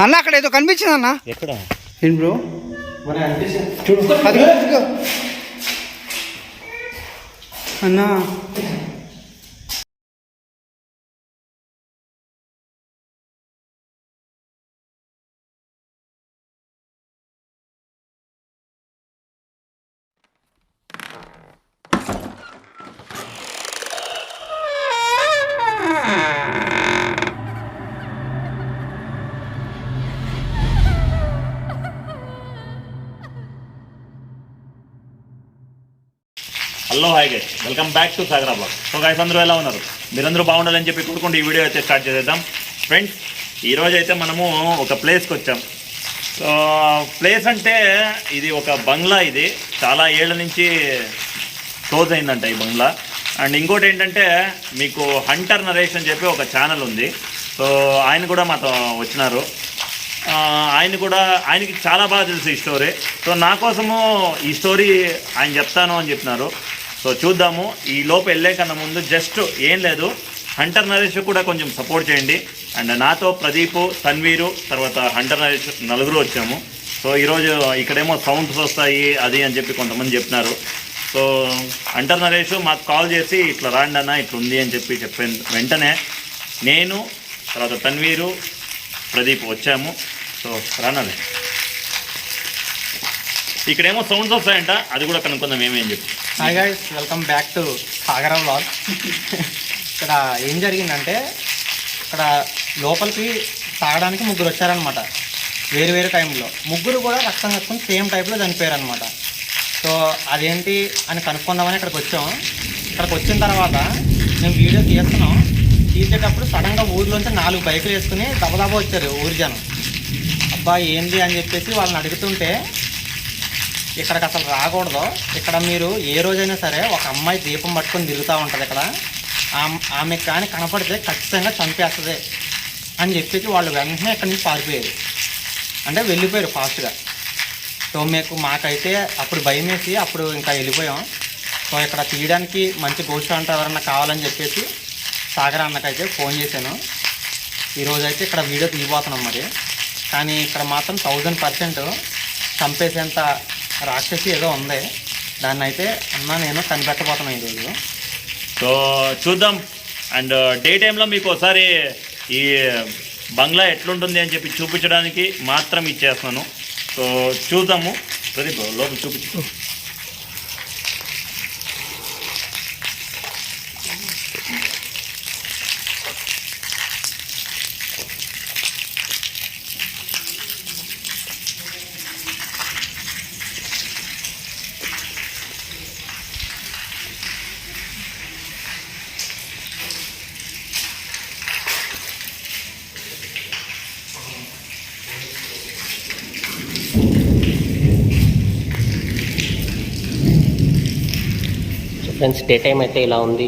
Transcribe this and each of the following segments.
అన్న అక్కడ ఏదో కనిపించింది అన్న. ఎక్కడ ఏంటి బ్రో చూడు అది అన్నా. Hello hi guys, welcome back to Sagara blog. So guys అందరూ ఎలా ఉన్నారు? మీరందరూ బాగుండాలని చెప్పి కోరుకుంటూ ఈ వీడియో అయితే స్టార్ట్ చేసేద్దాం. ఫ్రెండ్స్, ఈరోజు అయితే మనము ఒక ప్లేస్కి వచ్చాం. సో ప్లేస్ అంటే ఇది ఒక బంగ్లా. ఇది చాలా ఏళ్ళ నుంచి క్లోజ్ అయిందంట ఈ బంగ్లా. అండ్ ఇంకోటి ఏంటంటే మీకు హంటర్ నరేష్ అని చెప్పి ఒక ఛానల్ ఉంది. సో ఆయన కూడా మాతో వచ్చినారు. ఆయనకి చాలా బాగా తెలుసు ఈ స్టోరీ. సో నా కోసము ఈ స్టోరీ ఆయన చెప్తాను అని చెప్పినారు. సో చూద్దాము. ఈ లోపు వెళ్ళే కన్నా ముందు జస్ట్ ఏం లేదు, హంటర్ నరేష్ కూడా కొంచెం సపోర్ట్ చేయండి. అండ్ నాతో ప్రదీప్, తన్వీరు, తర్వాత హంటర్ నరేష్ నలుగురు వచ్చాము. సో ఈరోజు ఇక్కడేమో సౌండ్స్ వస్తాయి అది అని చెప్పి కొంతమంది చెప్పినారు. సో హంటర్ నరేష్ మాకు కాల్ చేసి ఇట్లా రాండి అన్న ఇట్లా ఉంది అని చెప్పి చెప్పాను. వెంటనే నేను, తర్వాత తన్వీరు, ప్రదీప్ వచ్చాము. సో రానాలి. ఇక్కడేమో సౌండ్స్ వస్తాయంట, అది కూడా కనుక్కుందాం ఏమేం చెప్పి. Hi guys, welcome back to Sagara vlog. ఇక్కడ ఏం జరిగిందంటే, ఇక్కడ లోపలికి తాగడానికి ముగ్గురు వచ్చారనమాట. వేరు వేరు టైంలో ముగ్గురు కూడా రక్తం కట్టుకుని సేమ్ టైప్లో చనిపోయారు అనమాట. సో అదేంటి అని కనుక్కుందామని ఇక్కడికి వచ్చాం. ఇక్కడికి వచ్చిన తర్వాత మేము వీడియో తీస్తున్నాం. తీసేటప్పుడు సడన్గా ఊరిలోంచి 4 బైకులు వేసుకుని దబదబా వచ్చారు ఊరి జనం. అబ్బా ఏంది అని చెప్పేసి వాళ్ళని అడుగుతుంటే, ఇక్కడికి అసలు రాకూడదు, ఇక్కడ మీరు ఏ రోజైనా సరే ఒక అమ్మాయి దీపం పట్టుకొని తిరుగుతూ ఉంటుంది, ఇక్కడ ఆమెకు కానీ కనపడితే ఖచ్చితంగా చంపేస్తుంది అని చెప్పేసి వాళ్ళు వెంటనే ఇక్కడి నుంచి పారిపోయారు. అంటే వెళ్ళిపోయారు ఫాస్ట్గా. సో మాకైతే అప్పుడు భయం వేసి అప్పుడు ఇంకా వెళ్ళిపోయాం. సో ఇక్కడ తీయడానికి మంచి గోస్ట్ అంటే ఎవరన్నా కావాలని చెప్పేసి సాగర్ అన్నకైతే ఫోన్ చేశాను. ఈరోజైతే ఇక్కడ వీడియో తీయబోతున్నాం. మరి కానీ ఇక్కడ మాత్రం 1000% చంపేసేంత రాక్షసి ఏదో ఉంది. దాన్ని అయితే నేను కనిపెట్టబోతున్నాను ఈరోజు. సో చూద్దాం. అండ్ డే టైంలో మీకు ఒకసారి ఈ బంగ్లా ఎట్లుంటుంది అని చెప్పి చూపించడానికి మాత్రం ఇచ్చేస్తున్నాను. సో చూద్దాము. ప్రదీప్ లోపల చూపించు. ఫ్రెండ్స్, డే టైం అయితే ఇలా ఉంది.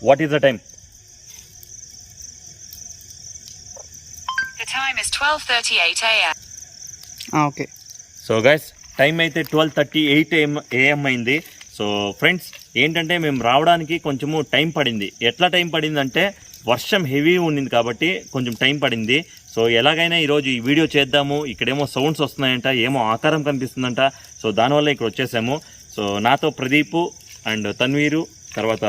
What is the time? The time is 12:38 a.m. Okay. So guys time అయితే 12:38 AM అయింది. సో ఫ్రెండ్స్ ఏంటంటే మేము రావడానికి కొంచెము టైం పడింది. ఎట్లా టైం పడిందంటే వర్షం హెవీ ఉండింది కాబట్టి కొంచెం టైం పడింది. సో ఎలాగైనా ఈరోజు ఈ వీడియో చేద్దాము, ఇక్కడేమో సౌండ్స్ వస్తున్నాయంట, ఏమో ఆకారం కనిపిస్తుందంట. సో దానివల్ల ఇక్కడ వచ్చేసాము. సో నాతో ప్రదీపు అండ్ తన్వీరు, తర్వాత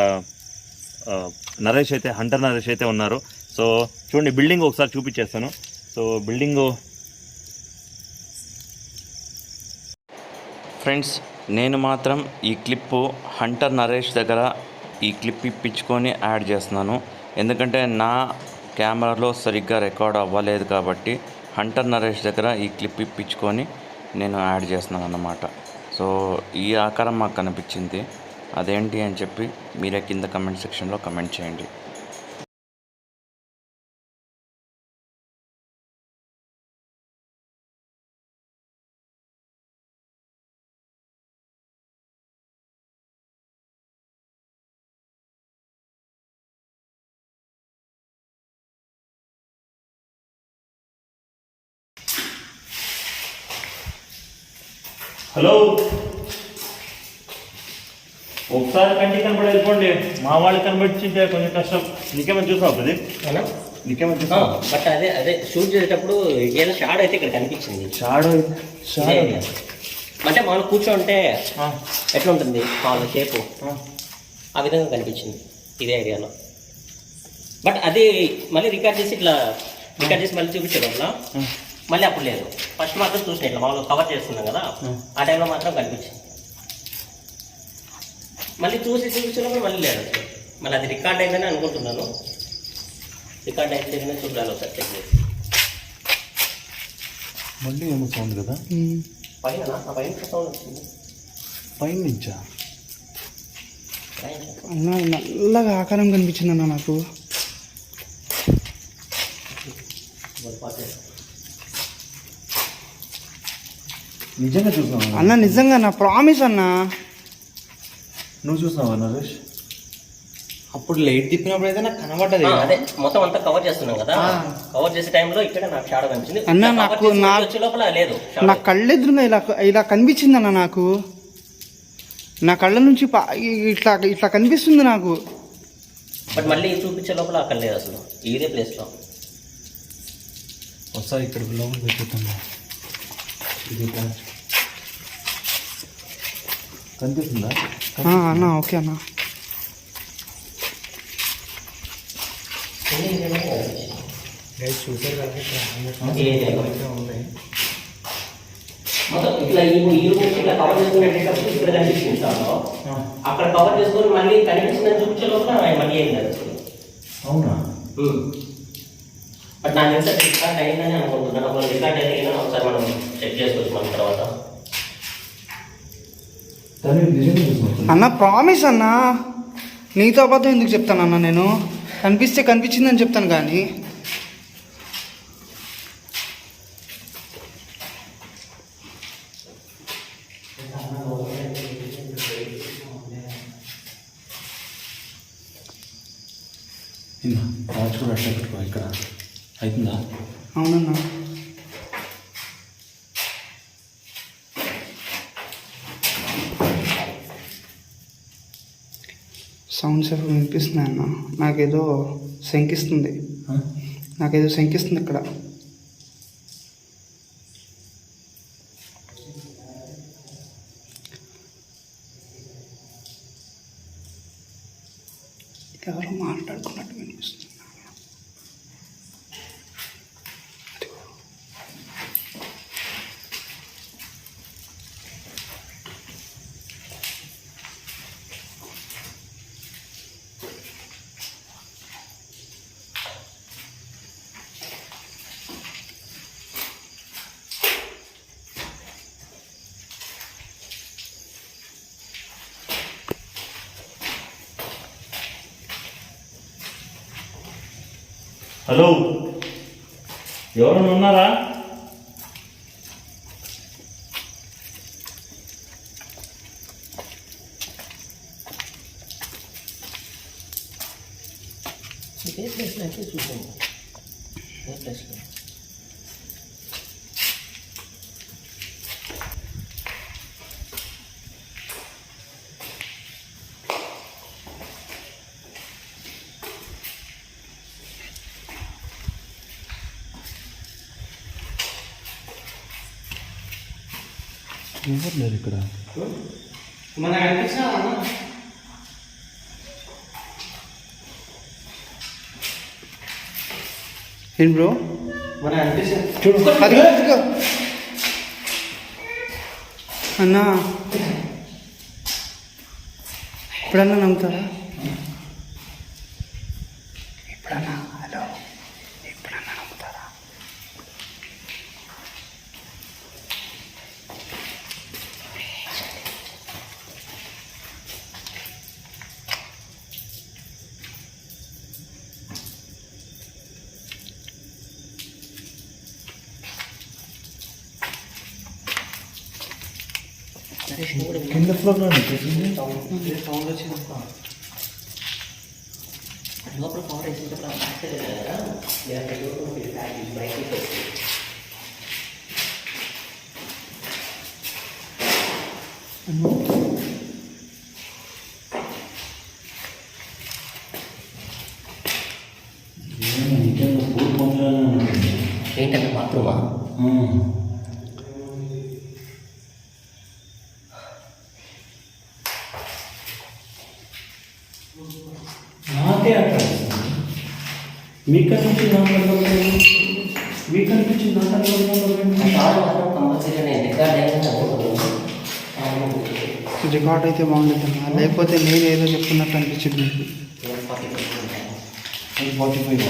నరేష్ అయితే, హంటర్ నరేష్ అయితే ఉన్నారు. సో చూడండి బిల్డింగ్ ఒకసారి చూపించేస్తాను. సో బిల్డింగు ఫ్రెండ్స్, నేను మాత్రం ఈ క్లిప్పు హంటర్ నరేష్ దగ్గర ఈ క్లిప్ ఇప్పించుకొని యాడ్ చేస్తున్నాను. ఎందుకంటే నా కెమెరాలో సరిగ్గా రికార్డ్ అవ్వలేదు కాబట్టి హంటర్ నరేష్ దగ్గర ఈ క్లిప్ ఇప్పించుకొని నేను యాడ్ చేస్తున్నాను అన్నమాట. సో ఈ ఆకారం మాకు కనిపించింది, అదేంటి అని చెప్పి మీరే కింద కమెంట్ సెక్షన్లో కమెంట్ చేయండి. హలో, ఒకసారి కంటికి కనపడి వెళ్ళిపోండి. మా వాళ్ళు కనబడితే కొంచెం కష్టం. నీకేమైనా చూసావు ప్రదీప్? నీకేమైనా చూసావు? బట్ అదే షూట్ చేసేటప్పుడు ఏదో షాడో అయితే ఇక్కడ కనిపించింది. షాడో అంటే మనం కూర్చోంటే ఎట్లా ఉంటుంది వాళ్ళ షేపు, ఆ విధంగా కనిపించింది ఇదే ఏరియాలో. బట్ అది మళ్ళీ రికార్డ్ చేసి మళ్ళీ చూపించడం వల్ల మళ్ళీ అప్పుడు లేదు. ఫస్ట్ మాత్రం చూసిన ఇట్లా మామూలుగా కవర్ చేస్తున్నాం కదా, ఆ టైంలో మాత్రం కనిపించింది. మళ్ళీ చూపించినప్పుడు మళ్ళీ లేదు అసలు. మళ్ళీ అది రికార్డ్ అయిందని అనుకుంటున్నాను. రికార్డ్ అయితే చూడాలి ఒకసారి చెక్ చేసి. మళ్ళీ ఏమో సౌండ్ కదా పైన సౌండ్ వచ్చింది. పైన నుంచా? అన్న నల్లగా ఆకారం కనిపించింది అన్న నాకు. నిజంగా చూసావా అన్న? నిజంగా నా ప్రామిస్ అన్న. నువ్వు చూసావా నరేష్? అప్పుడు లైట్ తిప్పినప్పుడు అయితే నాకు కనబడ్డది. అదే మొత్తం అంతా కవర్ చేస్తున్నాం కదా, కవర్ చేసే టైంలో ఇక్కడ నాకు షాడో కనిపించింది. అన్న నాకు వచ్చే లోపల లేదు, నా కళ్ళెదురుగా ఇలా కనిపించింది అన్న నాకు. నా కళ్ళ నుంచి ఇట్లా కనిపిస్తుంది నాకు. బట్ మళ్ళీ చూపించే లోపల అక్కడ లేదు అసలు, ఇదే ప్లేస్లో. ఒకసారి ఇక్కడ లోపల పెట్టుకుంటున్నా. ఇది కనిపిస్తుందా అన్న? ఓకే అన్న. చూసారు కదా మొత్తం ఇట్లా ఇట్లా కవర్ చేసుకునేటప్పుడు ఇక్కడ కనిపించింది సార్. అక్కడ కవర్ చేసుకొని మళ్ళీ కనిపించిందని చూపించే లోపల మళ్ళీ ఏం లేదు అసలు. అవునా? బట్ నాకు ఎంత రికార్డ్ అయిందని అనుకుంటున్నాను. ఒకవేళ రికార్డ్ అయితే ఒకసారి మనం చెక్ చేసుకోవచ్చు మన తర్వాత. అన్న ప్రామిస్ అన్న, నీతో అబద్ధం ఎందుకు చెప్తానన్నా? నేను కనిపిస్తే కనిపించిందని చెప్తాను కానీ. రాజు కూడా అట్లా పెట్టుకో. ఇక్కడ అవుతుందా? అవునన్నా. సౌండ్స్ ఎప్పుడు వినిపిస్తున్నాయి అన్న. నాకేదో శంకిస్తుంది ఇక్కడ. ఎవరో మాట్లాడుకున్నట్టు వినిపిస్తుంది. హలో, ఎవరైనా ఉన్నారా? ఇదే ప్లేస్లో అయితే చూసాను. ఇదే ప్లేస్లో ఎవరు లేరు ఇక్కడ. మన అనిపించిన ఏంటి బ్రో? మన అనిపించిన చూడు అదిగో అన్నా, ఇప్పుడన్నా నమ్ముతారా? ఇప్పుడన్నా హలో, ఇప్పుడన్నా నమ్ముతారా? కింద ఫ్లోర్లో సౌండ్ వచ్చింది. లోపల పవర్ బయటకి ఏంటంటే బాత్రూమా? నాకే అక్కడ మీకు అనిపించింది, మీకు అనిపించింది, నాకు అనిపించింది. కారు మాత్రం కంపల్సరీ రికార్డ్ అయిందని రికార్డ్ అయితే బాగుంటుందన్నా, లేకపోతే నేను ఏదో చెప్తున్నట్టు అనిపించింది మీకు. 45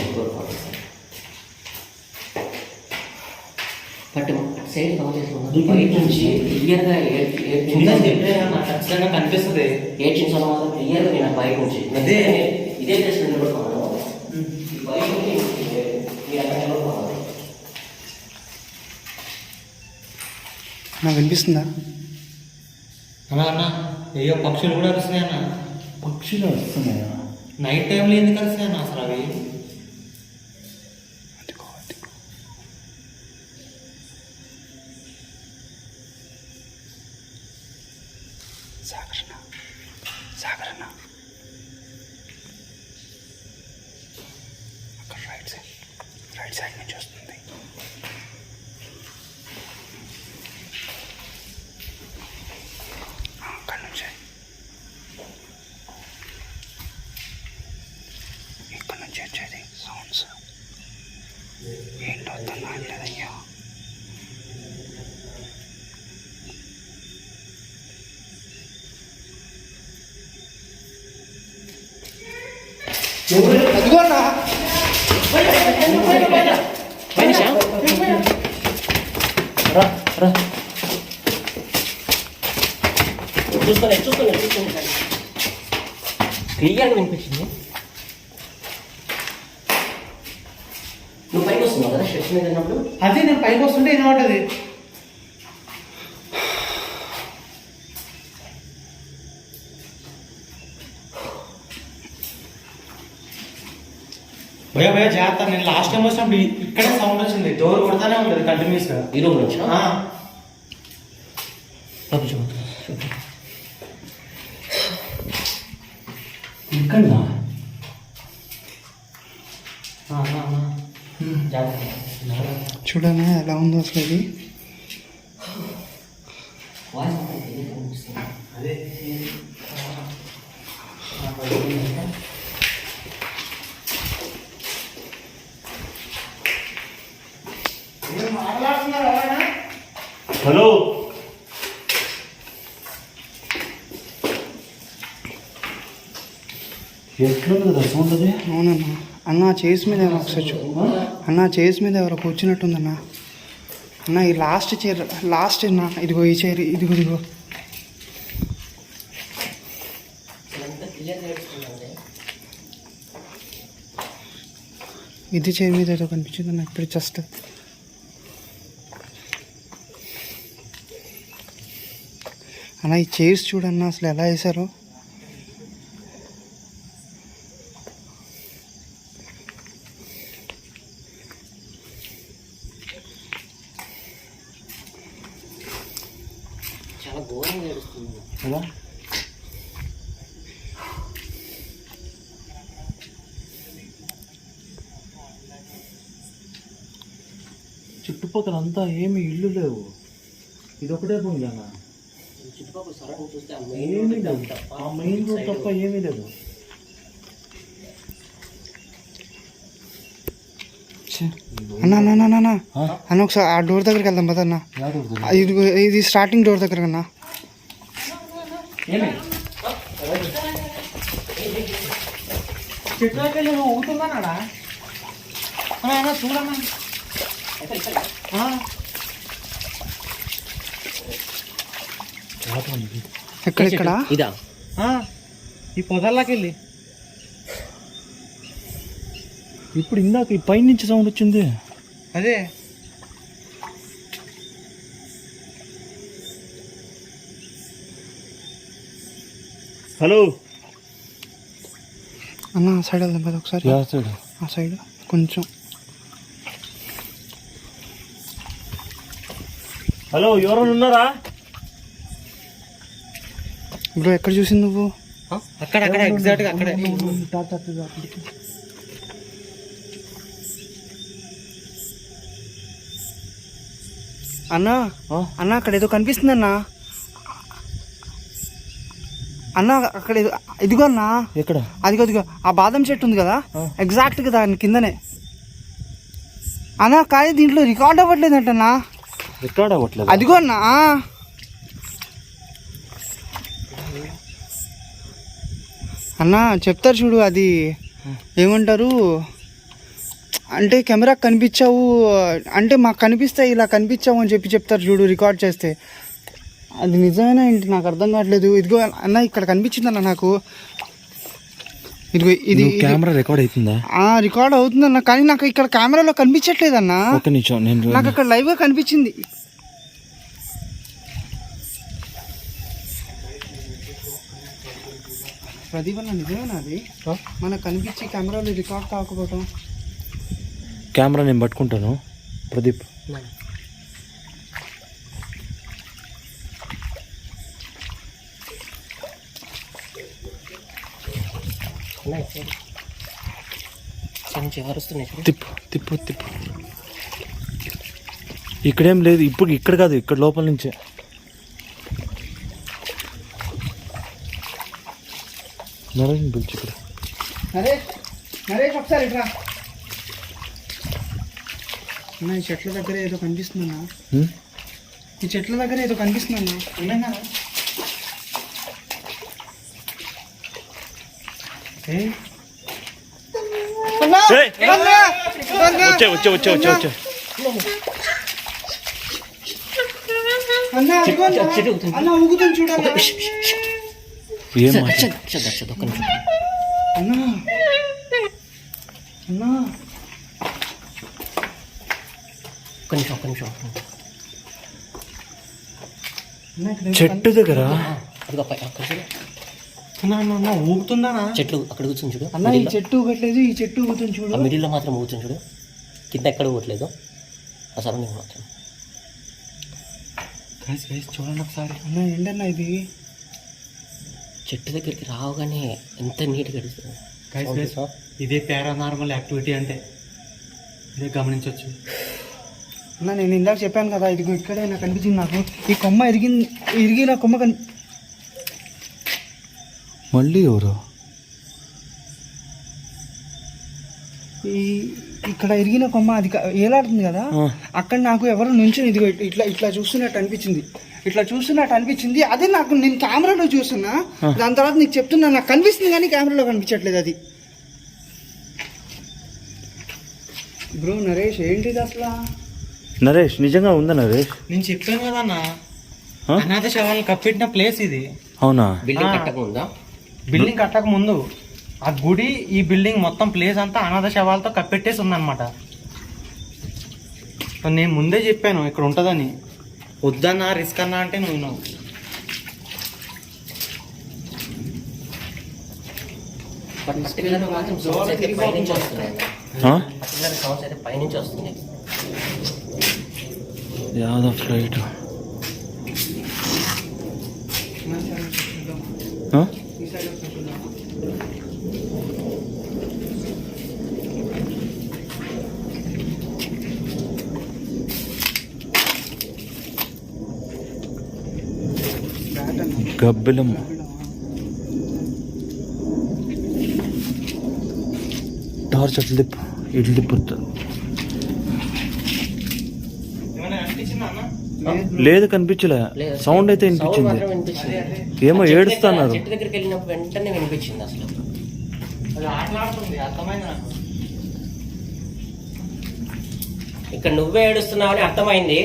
బట్ సైడ్ కవర్ చేసుకున్నాను. బయట నుంచి క్లియర్గా ఖచ్చితంగా కనిపిస్తుంది. 8 నిమిషాలు మాత్రం క్లియర్గా నేను బయట నుంచి అదే ఇదే ప్లేస్ నిలబడుకున్నాను. బయట నుంచి మీరు అక్కడ నిలబడుకున్నాను. నాకు వినిపిస్తుందా? అన్న అయ్యో పక్షులు కూడా వస్తున్నాయి అన్న. పక్షులు వస్తున్నాయా? నైట్ టైంలో ఎందుకు వస్తాయి అన్న అసలు అవి? సాగరన్న అక్కడ రైట్ సైడ్ నుంచి వస్తుంది. అక్కడ నుంచి ఇక్కడ నుంచి వచ్చేది సౌండ్స్. ఏంటో అర్థం కావట్లేదయ్యా. అదిగో అన్నా, చూసుకోండి క్లియర్గా వినిపించింది. నువ్వు పైకి వస్తున్నావు కదా స్టెప్స్ మీద ఉన్నప్పుడు? అదే నేను పైకి వస్తుంటే వినబడ్డది. భయ జాగ్రత్త. నేను లాస్ట్ టైం వచ్చినప్పుడు ఇక్కడే సౌండ్ వచ్చింది. డోర్ కొడతానే ఉంటుంది కంటిన్యూస్గా. ఈ రూమ్ నుంచి ఇక్కడ చూడనా ఎలా ఉందో అసలు ఇది. అదే హలో, ఎట్లుంది కదా సౌండ్ అది? అవునన్నా అన్న చేసి మీద ఎవరో ఒకసారి అన్న చేసి మీద ఎవరో కూర్చున్నట్టుందన్నా. అన్న ఈ లాస్ట్ చైర్ లాస్ట్ అన్న, ఇదిగో ఈ చైర్, ఇదిగో ఇదిగో. ఇది చైర్ మీద ఏదో కనిపించింది అన్న ఇప్పుడు జస్ట్. అన్న ఈ చైర్స్ చూడన్నా అసలు ఎలా వేసారో. చాలా ఘోరంగా ఏడుస్తుంది కదా. చుట్టుపక్కల అంతా ఏమి ఇల్లు లేవు, ఇదొకటే పోయిందన్న. చుట్టుపక్కల సరౌండింగ్ చూస్తే ఏమీ లేదు, ఆ మెయిన్ రోడ్ తప్ప ఏమీ లేదు. అన్న అన్న అన్న అన్న అన్న ఒకసారి ఆ డోర్ దగ్గరికి వెళ్దాం పద అన్న. ఇది స్టార్టింగ్ డోర్ దగ్గర అన్న. చెట్లకి ఊగుతున్నాడా చూడన్నా. ఎక్కడ ఇదా ఈ పొదల్లోకి వెళ్ళి ఇప్పుడు ఇందాక ఈ పైనుంచి సౌండ్ వచ్చింది. అదే హలో అన్న ఆ సైడ్ వెళ్దాం పద ఒకసారి. ఆ సైడ్ కొంచెం. హలో ఎవరైనా ఉన్నారా? బ్రో ఎక్కడ చూసింది నువ్వు? అక్కడ ఎగ్జాక్ట్గా అక్కడే. అన్న అన్న అక్కడ ఏదో కనిపిస్తుంది అన్న. అన్న అక్కడ ఇదిగో అన్న. ఎక్కడ? అదిగో ఆ బాదం చెట్టు ఉంది కదా, ఎగ్జాక్ట్గా దాని కిందనే అన్న. కానీ దీంట్లో రికార్డ్ అవ్వట్లేదు అంటన్నా. రికార్డ్ అవ్వట్లేదు? అదిగో అన్న. అన్న చెప్తారు చూడు, అది ఏమంటారు అంటే కెమెరా కనిపించావు అంటే మాకు కనిపిస్తాయి, ఇలా కనిపించావు అని చెప్తారు చూడు రికార్డ్ చేస్తే. అది నిజమేనా ఏంటి నాకు అర్థం కావట్లేదు. ఇదిగో అన్న ఇక్కడ కనిపించింది అన్న నాకు. ఇదిగో ఇది కెమెరా రికార్డ్ అవుతుందా? రికార్డ్ అవుతుందన్న, కానీ నాకు ఇక్కడ కెమెరాలో కనిపించట్లేదు అన్న. ఒక నిమిషం, నేను నాకు అక్కడ లైవ్గా కనిపించింది. ప్రదీప్ అన్న నిజమేనా అది మనకు కనిపించి కెమెరాలో రికార్డ్ కాకపోవటం? కెమెరా నేను పట్టుకుంటాను ప్రదీప్. తిప్పు తిప్పు తిప్పు. ఇక్కడేం లేదు ఇప్పుడు, ఇక్కడ కాదు, ఇక్కడ లోపల నుంచే. నరేష్ పిలిచి ఇక్కడ. నరేష్ ఒకసారి ఇట్రా అన్న. ఈ చెట్ల దగ్గర ఏదో కనిపిస్తుందన్నా. ఈ చెట్ల దగ్గర ఏదో కనిపిస్తుందన్నా. అన్నా వచ్చే వచ్చే వచ్చే వచ్చే వచ్చే. అన్న ఊగుతుంది చూడాలి. ఏం అన్నా అన్నా ఒక్క నిమిషం. చెట్టు దగ్గర ఊగుతుందా? చెట్లు అక్కడ కూర్చొని చూడు అన్న. ఈ చెట్టు ఊగట్లేదు, ఈ చెట్టు ఊగుతుంది చూడు. మిడిల్లో మాత్రం ఊగుతుంది చూడు, కింద ఎక్కడ ఊగట్లేదు. ఆ సరౌండింగ్ మాత్రం చూడండి ఒకసారి. అన్న ఏంటన్నా ఇది? చెట్టు దగ్గరికి రావగానే ఎంత నీట్గా గడుస్తుంది. ఇదే పారానార్మల్ యాక్టివిటీ అంటే, ఇదే గమనించవచ్చు అన్న. నేను ఇందాక చెప్పాను కదా, ఇదిగో ఇక్కడే నాకు కనిపించింది. నాకు ఈ కొమ్మ ఇరిగిన కొమ్మ మళ్ళీ ఎవరు? ఇక్కడ ఇరిగిన కొమ్మ అది ఏలాడుతుంది కదా, అక్కడ నాకు ఎవరు నుంచి ఇదిగో ఇట్లా చూస్తున్నట్టు అనిపించింది. అదే నాకు నేను కెమెరాలో చూస్తున్నా, దాని తర్వాత నీకు చెప్తున్నా నాకు కనిపిస్తుంది కానీ కెమెరాలో కనిపించట్లేదు అది. బ్రో నరేష్ ఏంటిది అసలు? నరేష్ నిజంగా ఉందా నరేష్? నేను చెప్పాను కదా అన్న, అనాథ శవాలను కప్పెట్టిన ప్లేస్ ఇది. అవునా? బిల్డింగ్ కట్టక ముందా? బిల్డింగ్ కట్టక ముందు ఆ గుడి ఈ బిల్డింగ్ మొత్తం ప్లేస్ అంతా అనాథ శవాలతో కప్పెట్టేసి ఉందన్నమాట. నేను ముందే చెప్పాను ఇక్కడ ఉంటుందని. వద్దన్నా రిస్క్ అన్నా అంటే నువ్వు పర్టికులర్ మాత్రం సౌండ్స్ అయితే పైనుంచి వస్తున్నాయి. పర్టికులర్ సౌండ్స్ అయితే పైనుంచి వస్తున్నాయి. యాద ఫ్లైట్ గబ్బిలం టార్చ్ అట్లా తిప్పు ఇట్లా తిప్పుతుంది. లేదు కనిపించలే, సౌండ్ అయితే వినిపించింది. ఏమో ఏడుస్తున్నారు. చెట్టు దగ్గరికి వెళ్ళినప్పుడు వెంటనే వినిపించింది. అసలు ఇక్కడ నువ్వే ఏడుస్తున్నావు అని అర్థమైంది.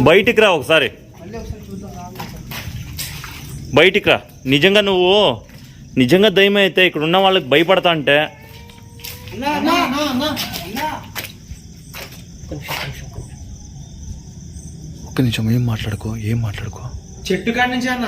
బయటికి రా ఒకసారి, బయటికి రా. నిజంగా దయ్యం అయితే ఇక్కడ ఉన్న వాళ్ళకి భయపడతా అంటే ఒక్క నిమిషం ఏం మాట్లాడుకో చెట్టు కాడి నుంచి అన్న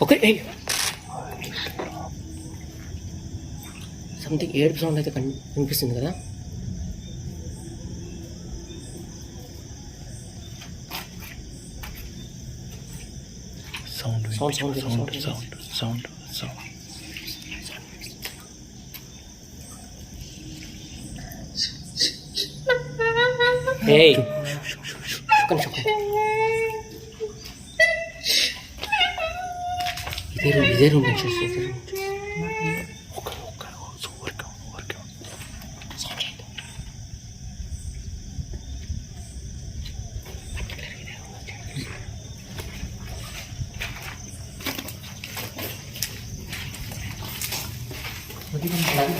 ఓకే. సంథింగ్ ఏడుపు సౌండ్ అయితే వినిపిస్తుంది కదా. సౌండ్ ఏయ్ ఇదే రూమ్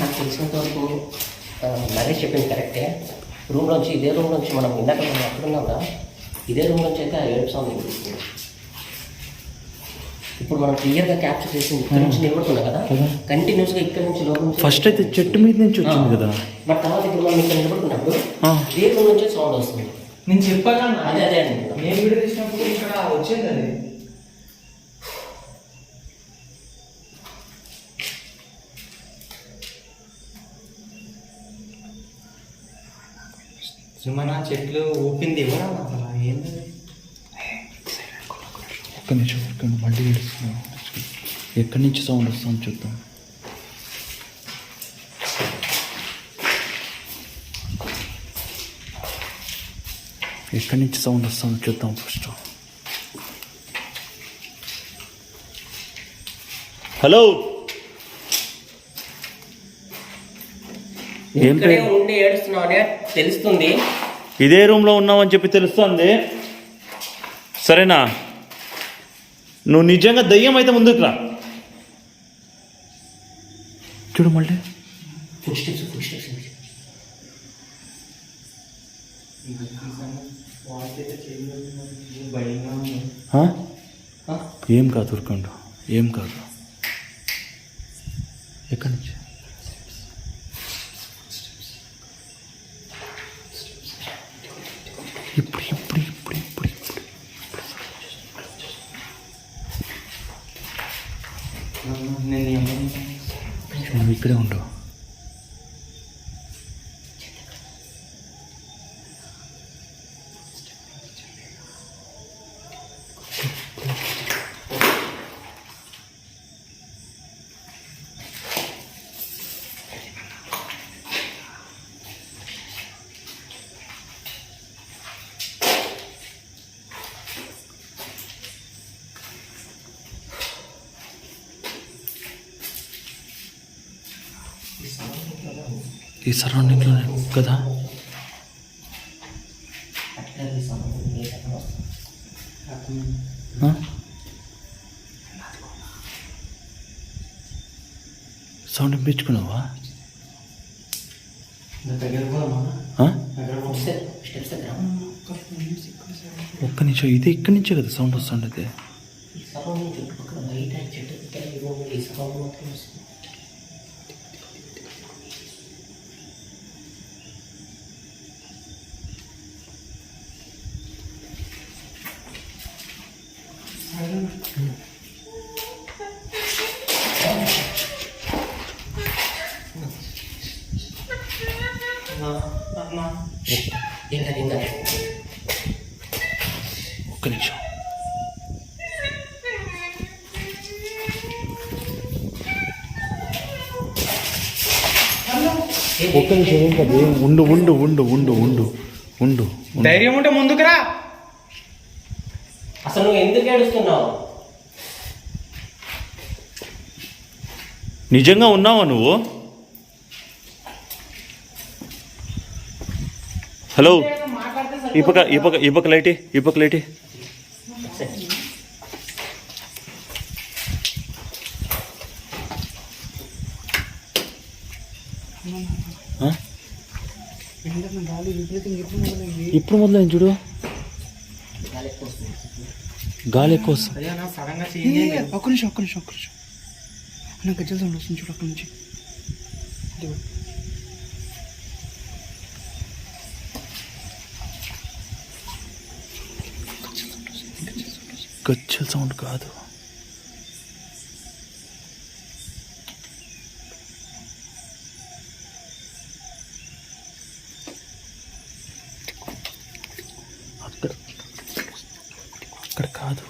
నాకు తెలిసినంత వరకు నరేష్ చెప్పింది కరెక్టే. ఇదే రూమ్ నుంచి మనం ఇందాక మనం ఎక్కడున్నాం కదా, ఇదే రూమ్ నుంచి అయితే ఆ ఏడుపు సౌండ్ వినిపిస్తుంది. ఇప్పుడు మనం క్లియర్గా క్యాప్చర్ చేసింది ఇక్కడ నుంచి నిలబడుతున్నాం కదా, కంటిన్యూస్గా ఇక్కడ నుంచి లోపల నుంచి. ఫస్ట్ అయితే చెట్టు మీద నుంచి వచ్చింది కదా, బట్ తర్వాత ఇప్పుడు మనం ఇక్కడ నిలబడుతున్నప్పుడు ఇదే రూమ్ నుంచే సౌండ్ వస్తుంది. నేను చెప్పాను అదే అండి, నేను వీడియో తీసినప్పుడు ఇక్కడ వచ్చింది అది. మన చెట్లు ఊపింది కూడా అసలు ఏంది. ఒక్క నిమిషం మళ్ళీ ఏడుస్తున్నాం. ఎక్కడి నుంచి సౌండ్ వస్తుంది చూద్దాం. ఎక్కడి నుంచి సౌండ్ వస్తుందో చూద్దాం ఫస్ట్. హలో, ఏం పేరు? ఉండి ఏడుస్తున్నావు అనే తెలుస్తుంది. ఇదే రూమ్లో ఉన్నావని చెప్పి తెలుస్తుంది. సరేనా, నువ్వు నిజంగా దయ్యం అయితే ముందుకు రా. చూడు మళ్ళీ ఫుడ్ స్టెప్స్ ఏం కాదు, ఊరుకోండు, ఏం కాదు. ఎక్కడి నుంచి? ఇప్పుడు నువ్వు ఇక్కడే ఉండు. ఈ సరౌండింగ్లోనే కదా. సౌండ్ వినిపించుకున్నావా? స్టెప్స్ దగ్గర ఒక్క నిమిషం, ఇది ఇక్కడి నుంచే కదా సౌండ్ వస్తుండేది. ఈ సరౌండింగ్ చుట్టుపక్కల బయట చెట్టు దగ్గర ఈ సరౌండ్ మాత్రం వస్తుంది. ఏంటది ఒక్క నిమిషం. ఒక్క నిమిషం, ఏం కాదు. ఉండు ఉండు ఉండు ఉండు ఉండు ఉండు. ధైర్యం ఉంటే ముందుకురా. అసలు నువ్వు ఎందుకు ఏడుస్తున్నావు? నిజంగా ఉన్నావా నువ్వు? హలో, ఈ పక్క లైటి. గాలి విపరీతంగా ఎప్పుడు మొదలైంది? ఇప్పుడు మొదలైంది చూడు, గాలి ఎక్కువ వస్తుంది. అయ్యా సడన్ గా ఒక్క నిమిషం అన్న గజ్జల సౌండ్ వస్తుంది చూడు అక్కడి నుంచి. గజ్జల సౌండ్ కాదు, అక్కడ కాదు.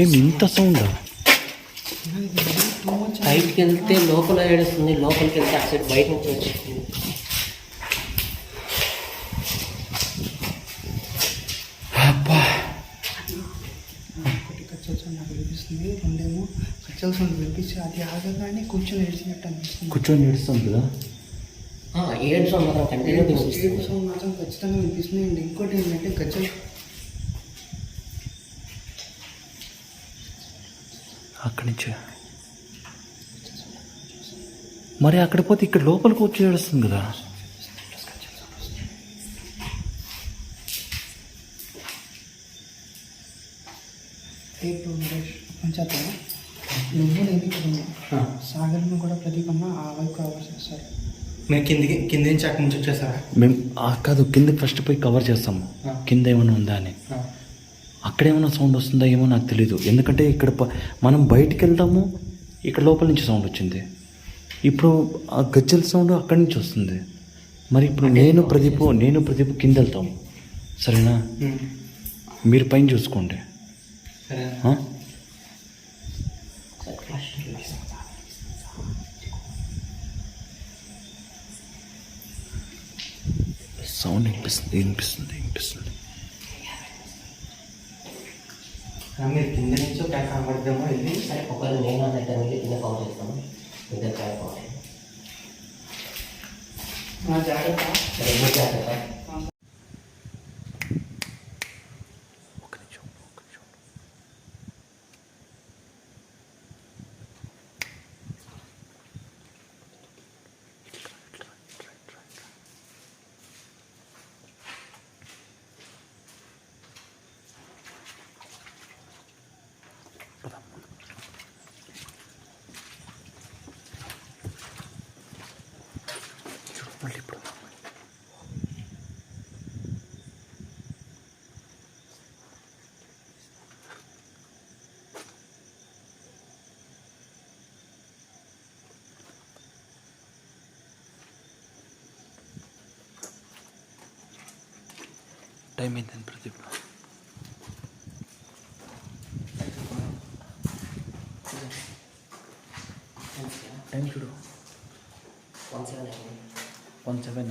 ఏమి ఇంత సౌండా? బయటికి వెళ్తే లోపల ఏడుస్తుంది, లోపలికి వెళ్తే అటు సైడ్ బయట నుంచి వచ్చింది. ఒకటి కచ్చల సౌండ్ నాకు వినిపిస్తుంది, రెండేమో కచ్చల సౌండ్ వినిపించి అది ఆగగానే కూర్చొని ఏడ్చినట్టు అనిపిస్తుంది. కూర్చొని ఏడుస్తుంది కదా. ఏడు సౌండ్ మాత్రం కంటిన్యూ ఏడు సౌండ్ మాత్రం ఖచ్చితంగా వినిపిస్తుంది. అండ్ ఇంకోటి ఏంటంటే గజ్జల అక్కడి నుంచే మరి అక్కడ పోతే ఇక్కడ లోపలికి వచ్చి ఏడుస్తుంది కదా. పంచాయతీ నువ్వు నేను ఇక్కడ ఉన్నావు, సాగర్ని కూడా ప్రదీపమ్మ ఆ వైపు కవర్ చేస్తారు. మీరు కింది నుంచి అక్కడి నుంచి వచ్చేసారా? మేము కాదు, కిందకి ఫస్ట్ పోయి కవర్ చేస్తాము, కింద ఏమైనా ఉందా అని. అక్కడేమైనా సౌండ్ వస్తుందా ఏమో నాకు తెలీదు, ఎందుకంటే ఇక్కడ మనం బయటికి వెళ్తాము, ఇక్కడ లోపల నుంచి సౌండ్ వచ్చింది. ఇప్పుడు ఆ గజ్జల సౌండ్ అక్కడి నుంచి వస్తుంది. మరి ఇప్పుడు నేను ప్రదీప్ కింద వెళ్తాము, సరేనా? మీరు పైన చూసుకోండి. సౌండ్ వినిపిస్తుంది. మీరు కింద నుంచి ఒక కనబడదేమో వెళ్ళి. సరే, ఒకవేళ నేను అన్నట్టు వెళ్ళి కింద కవర్ చేస్తాను, ఇద్దరు కవర్ జాగ్రత్త. సరే, మీరు జాగ్రత్త. మళ్ళీ ఇప్పుడు టైం ఏంటని ప్రదీప్? టైం చూడు, 1:07.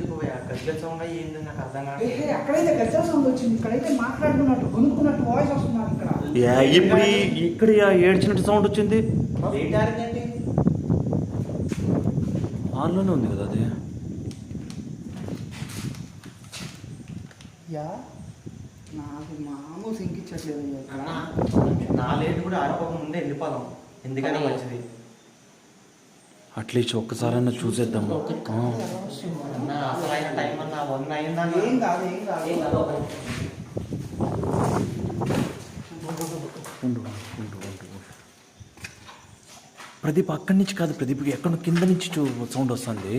ఎందుకు గజ్జల సౌండ్ ఏంది నాకు అర్థం కాదు. అక్కడైతే గజ్జల సౌండ్ వచ్చింది, ఇక్కడైతే మాట్లాడుకున్నట్టు గొనుక్కున్నట్టు వాయిస్ వస్తున్నారు ఇక్కడ. ఇప్పుడు ఇక్కడ ఏడ్చినట్టు సౌండ్ వచ్చింది. లేట్ ఆడిందండి. ఆన్లోనే ఉంది కదా అది. యా నాకు మామూలు సింకిచ్చట్లేదు ఇక్కడ. నా లేట్ కూడా ఆడిపోక ముందే వెళ్ళిపోదాం, ఎందుకని మంచిది. అట్లీస్ట్ ఒక్కసారైనా చూసేద్దాము. అన్న అసలైన టైం అన్న 1 అయిందన్న. ఏం కాదు ఏం కాదు. ఉండు. ప్రదీప్ అక్కడి నుంచి కాదు, ప్రదీప్ ఎక్కడ కింద నుంచి సౌండ్ వస్తుంది.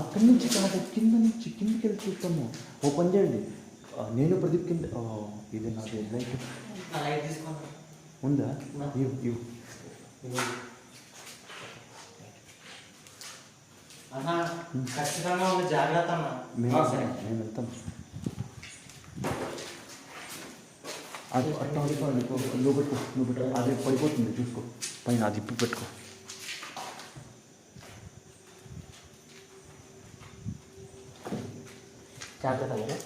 అక్కడి నుంచి కాదు, కిందకి వెళ్ళి చూస్తాము. ఓ పని చేయండి, నేను ప్రదీప్ కింద. ఇది నాకు లైట్ తీసుకోండి. ఉందా? ఇవ్వు. అన్న ఖచ్చితంగా ఉంది, జాగ్రత్త అన్న. నేను వెళ్తాను. అది అట్లా నువ్వు పెట్టుకో. అది పడిపోతుంది, చూసుకో. పైన అది ఇప్పి పెట్టుకో. జాగ్రత్త మీరు.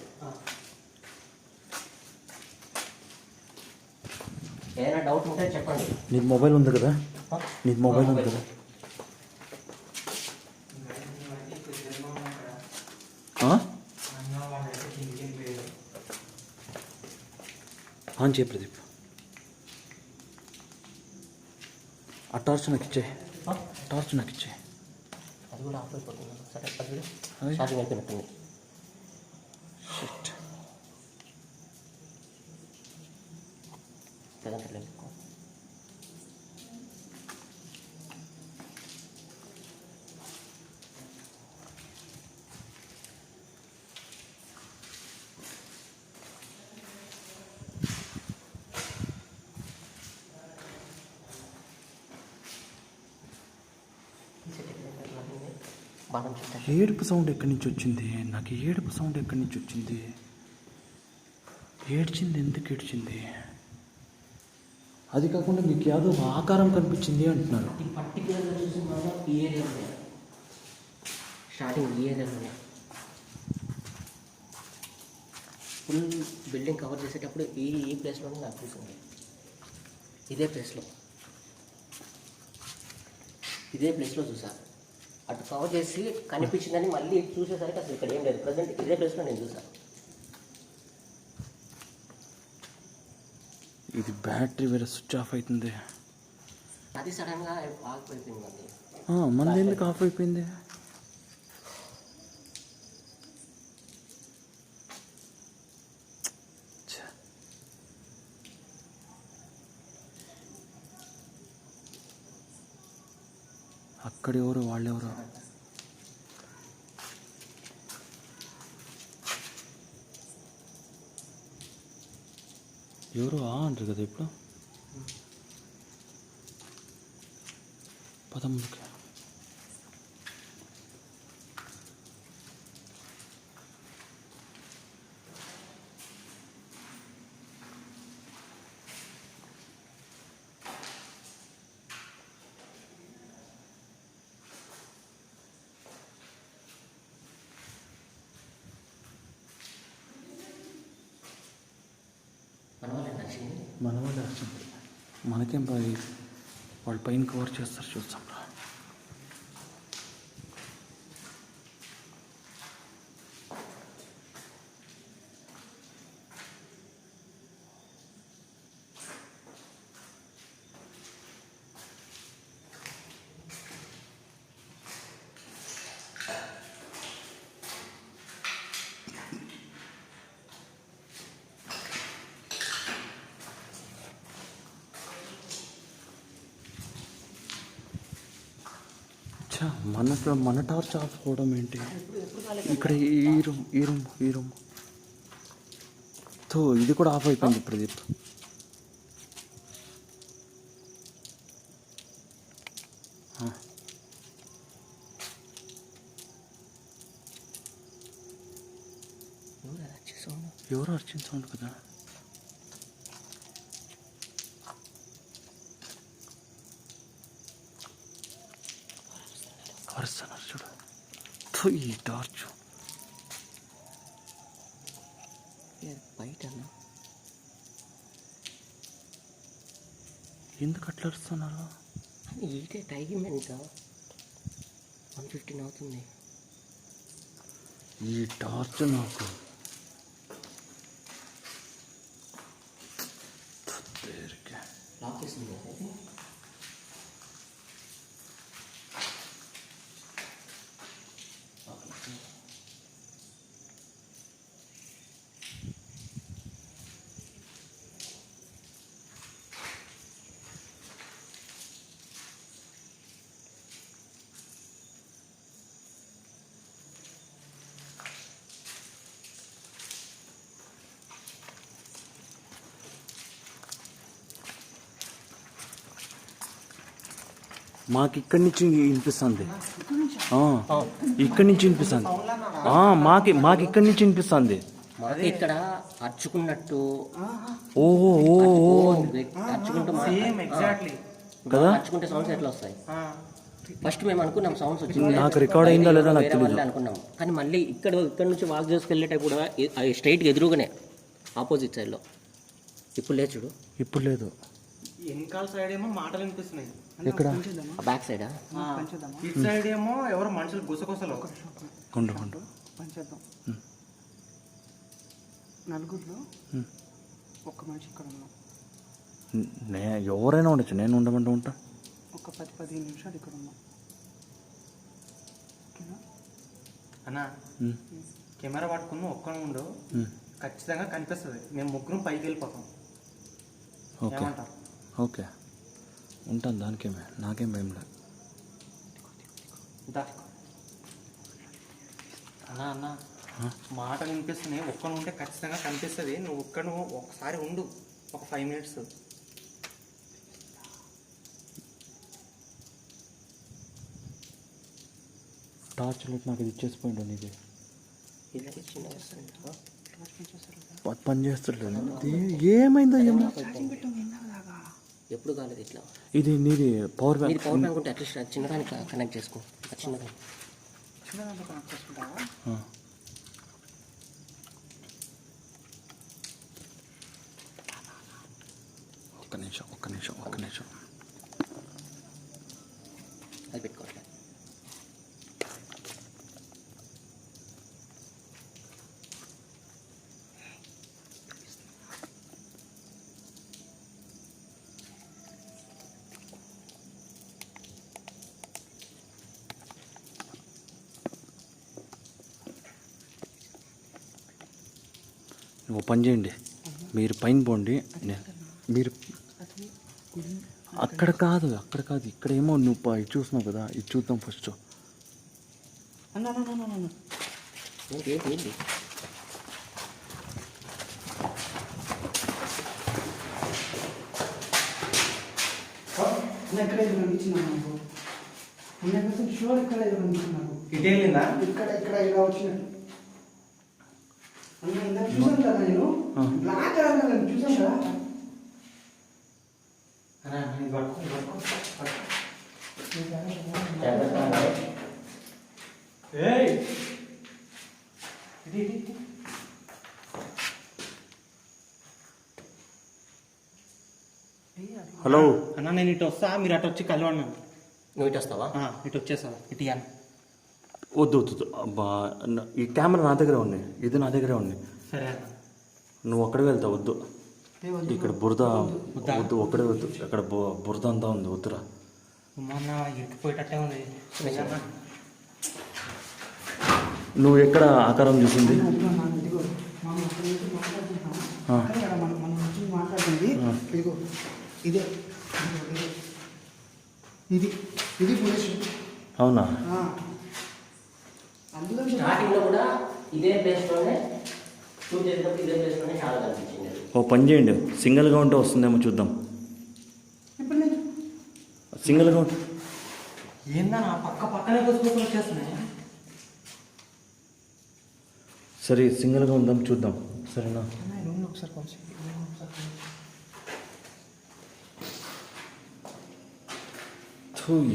ఏదైనా డౌట్ ఉంటే చెప్పండి. నీకు మొబైల్ ఉంది కదా? నీకు మొబైల్ ఉంది కదా? ఆన్ చేయి ప్రదీప్. ఆ టార్చ్ నాకు ఇచ్చే. అది కూడా ఆఫ్ అయిపోతుంది. సరే అది ఛార్జింగ్ అయిపోయినట్టుంది. ఏడుపు సౌండ్ ఎక్కడి నుంచి వచ్చింది? నాకు ఏడుపు సౌండ్ ఎక్కడి నుంచి వచ్చింది? ఎందుకు ఏడ్చింది? అది కాకుండా మీకు ఏదో ఆకారం కనిపించింది అంటున్నారు. ఈ పర్టికులర్గా చూసి మనం ఈ ఏరియాలోనే, స్టార్టింగ్ ఈ ఏరియాలోనే ఫుల్ బిల్డింగ్ కవర్ చేసేటప్పుడు ఈ ప్లేస్లోనే నాకు చూసింది. ఇదే ప్లేస్లో చూసా. అటు కవర్ చేసి కనిపించిందని మళ్ళీ చూసేసరికి అసలు ఇక్కడ ఏం లేదు. ప్రజెంట్ ఇదే ప్లేస్లో నేను చూసాను. ఇది బ్యాటరీ వేరే స్విచ్ ఆఫ్ అవుతుంది. అది సడన్గా ఆఫ్ అయిపోయిందండి. మనది ఎందుకు ఆఫ్ అయిపోయింది? అక్కడెవరు, వాళ్ళెవరు? ఎవరు అంటారు కదా ఇప్పుడు. పదములకి మన వాళ్ళు వచ్చింది. మనకేం వాళ్ళు పైన కవర్ చేస్తారు, చూస్తాం రా. మన టార్చ్ ఆఫ్ అవడం ఏంటి? ఇక్కడ ఈ రూమ్ తో ఇది కూడా ఆఫ్ అయిపోయింది ప్రదీప్. ఎవరు అర్చిన సౌండ్ కదా? కవరిస్తున్నారు చూడు. థు, ఈ టార్చ్ బయట ఎందుకు అట్లా అరుస్తున్నారు? ఈటే టైం ఎంత 1:15 అవుతుంది. ఈ టార్చ్ నాకు లాక్ చేస్తుంది. మాకు ఇక్కడి నుంచి వినిపిస్తుంది. ఇక్కడి నుంచి వినిపిస్తుంది. మాకు ఇక్కడి నుంచి వినిపిస్తుంది. మాకు ఇక్కడ అర్చుకున్నట్టు ఓహో అర్చుకుంటూ సేమ్ ఎగ్జాక్ట్లీ కదా, అర్చుకుంటే సౌండ్స్ ఎట్లా వస్తాయి? ఫస్ట్ మేము అనుకున్నాం సౌండ్స్ వచ్చింది, నాకు రికార్డ్ అయిందో లేదో నాకు వేరే తెలియదు వాళ్ళే అనుకున్నాం. కానీ మళ్ళీ ఇక్కడ నుంచి వాక్ చేసుకెళ్ళేటప్పుడు కూడా స్ట్రైట్గా ఎదురుగానే ఆపోజిట్ సైడ్లో. ఇప్పుడు లేదు చూడు, ఇప్పుడు లేదు. వెనకాల సైడ్ ఏమో మాటలు వినిపిస్తున్నాయి, ఎక్కడ? బ్యాక్ సైడా? ఇటు సైడ్ ఏమో ఎవరు మనుషులు గుసగుసలు. కొండ కొండ పంచేద్దాం. నలుగురిలో ఒక్క మనిషి ఇక్కడ ఉన్నాం. ఎవరైనా ఉండొచ్చు, నేను ఉండమంటూ ఉంటా. ఒక 10-15 నిమిషాలు ఇక్కడ ఉన్నాం. ఓకేనా అన్నా? కెమెరా పట్టుకుని ఒక్క ఉండు, ఖచ్చితంగా కనిపిస్తుంది. మేము ముగ్గురం పైకి వెళ్ళిపోతాం. ఓకే ఏమంటావు? ఓకే ఉంటాను, దానికేమే, నాకేం భయం లేదు. అన్నా అన్నా మాటలు వినిపిస్తున్నాయి, ఒక్కను ఉంటే ఖచ్చితంగా కనిపిస్తుంది. నువ్వు ఒకసారి ఉండు, ఒక 5 minutes. టార్చ్ లైట్ నాకు ఇది ఇచ్చేసిపోయిండు. నీది పని చేస్తలేదు. ఏమైందో ఏమో. ఎప్పుడు కాలేదు ఇట్లా. ఇది నీది పవర్ బ్యాంక్. పవర్ బ్యాంక్ ఉంటే అట్లీస్ట్ చిన్నదానికి కనెక్ట్ చేసుకో. చిన్నదానికి కనెక్ట్ చేసుకుంటావా? ఒక్క నిమిషం అది పెట్టుకోవట్లేదు. నువ్వు పని చేయండి, మీరు పైన పోండి. మీరు అక్కడ కాదు ఇక్కడ ఏమో నువ్వు ఇది చూస్తున్నావు కదా, ఇది చూద్దాం ఫస్ట్. ఏంటి ఎక్కడ కనిపించినాను షూర్, ఇక్కడ కనిపించినాను. ఇటు వెళ్ళిందా? ఇక్కడ ఇలా వచ్చినట్టు చూసాను కదా నేను. బ్లాక్ చూసాను కదా. హలో అన్న నేను ఇటు వస్తా, మీరు అటు వచ్చి కలవన్నాను. నువ్వు ఇటు వస్తావా? ఇటు వచ్చేసావా? ఇటు ఇయ్యాను. వద్దు అబ్బా, ఈ కెమెరా నా దగ్గరే ఉంది, ఇది నా దగ్గరే ఉంది. సరే నువ్వు అక్కడికి వెళ్తావు. వద్దు, ఇక్కడ బురద వద్దు, ఒక్కడే వద్దు. ఇక్కడ బురద అంతా ఉంది, వద్దురా. మొన్న ఇరికిపోయేటట్టే ఉంది. నువ్వు ఎక్కడ ఆకారం చూసింది? మాట్లాడుతుంది ఇదిగో, ఇదే ఇది పోలీసు. అవునా? అందులో స్టార్టింగ్లో కూడా ఇదే ప్లేస్లోనే షూట్ చేసేటప్పుడు ఇదే ప్లేస్లోనే చాలా కనిపించింది. ఓ పని చేయండి, సింగిల్గా ఉంటే వస్తుందేమో చూద్దాం. ఇప్పుడు నేను సింగిల్గా ఉంటే ఏందా నా పక్కనే కూర్చొని వచ్చేస్తున్నాయి. సరే, సింగిల్గా ఉందాం, చూద్దాం. సరేనా? ఒకసారి కొంచెం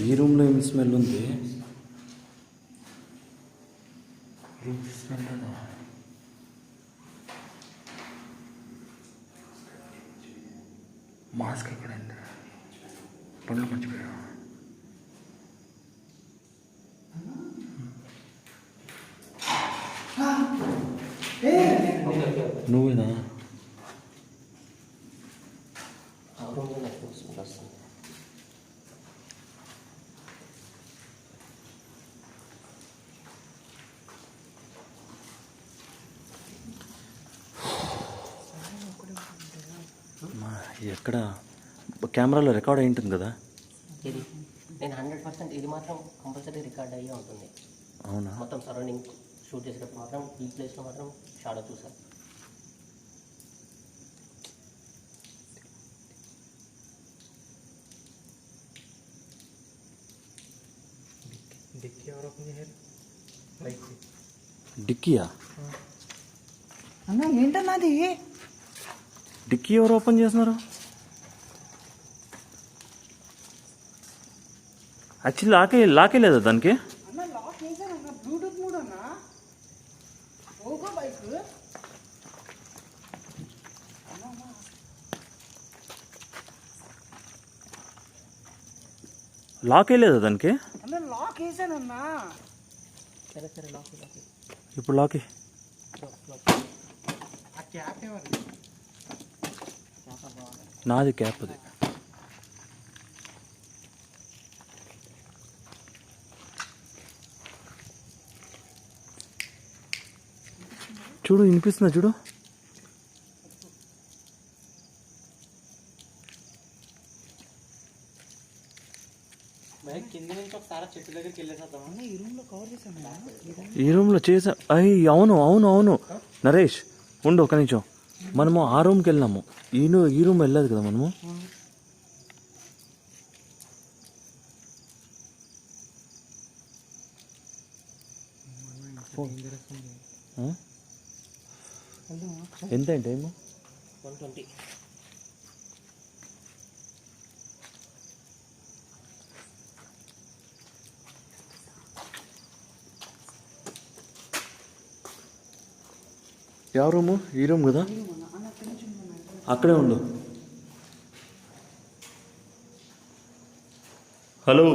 ఈ రూమ్లో ఏం స్మెల్ ఉంది? మాస్క్ ఎక్కడండి? పళ్ళు మర్చిపోయా. నువ్వేనా? ఆ రూమ్లో నాకు వస్తుంది. ఎక్కడ కెమెరాలో రికార్డ్ అయి ఉంటుంది కదా? ఇది నేను 100% ఇది మాత్రం కంపల్సరీ రికార్డ్ అయ్యే ఉంటుంది. అవునా? మొత్తం సరౌండింగ్ షూట్ చేసేటప్పుడు మాత్రం ఈ ప్లేస్లో మాత్రం షాడో చూసాను. డిక్కీ ఎవరు ఓపెన్ చేశారు? లైక్ డిక్కీయా? అన్న ఏంటన్నది? డిక్కీ ఎవరు ఓపెన్ చేస్తున్నారు? యాక్చువల్లీ లాకే లేదా దానికి? అన్న లాక్ వేసానన్న, బ్లూటూత్ మోడ్ అన్న. ఓగో బైక్ లాకే లేదా దానికి? అన్న లాక్ వేసానన్నా. సరే లాక్ ఇప్పుడు లాకే. ఆ క్యాప్ ఎవరు? నాది క్యాప్ అది. చూడు వినిపిస్తుందా? చూడు. కింద నుంచి ఒకసారి చెట్టు దగ్గరికి వెళ్ళేసేద్దాం. ఈ రూమ్ లో కవర్ చేసాను. ఈ రూమ్లో చేసా. అయ్యి అవును నరేష్ ఉండు ఒక నిమిషం. మనము ఆ రూమ్కి వెళ్ళినాము. ఈ రూమ్ వెళ్ళలేదు కదా మనము. ఎంత టైము? 120. ಯಾವ రూము? ఈ రూమ్ కదా? అక్కడే ఉండు. హలో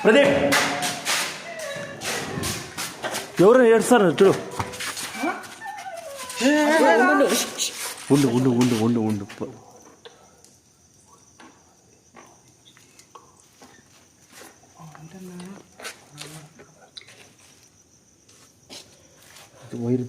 ప్రదీప్, ఎవరు ఏడుస్తారు చూడు. ఉండు. వైర్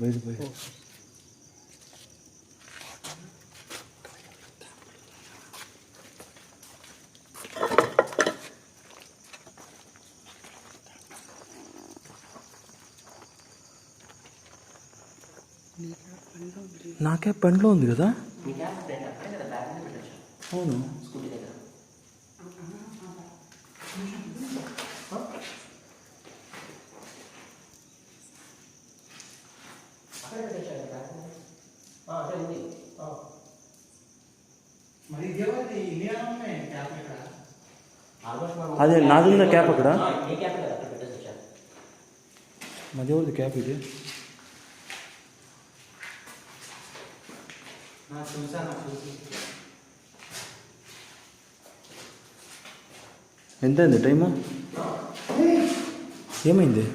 నాకే బండిలో ఉంది కదా? మీ క్యాప్ ఫ్రెండ్ అక్కడే కదా బ్యాగ్ మీద పెట్టచ్చు. అవును. స్కూటీ దగ్గర అక్కడే పెట్టచ్చు బ్యాగ్ మీద. అదే ఉంది. మరి ఇదేవాది ఇండియాలో ఉన్నాయి క్యాప్ ఇక్కడ. ఆల్మోస్ట్ అదే నాది ఉందా క్యాప్ అక్కడ? ఏ క్యాప్ కదా అక్కడ పెట్టచ్చు వచ్చారు. మాది ఎవరిది క్యాప్ ఇది? చూసి ఎంతైంది టైము? ఏమైంది?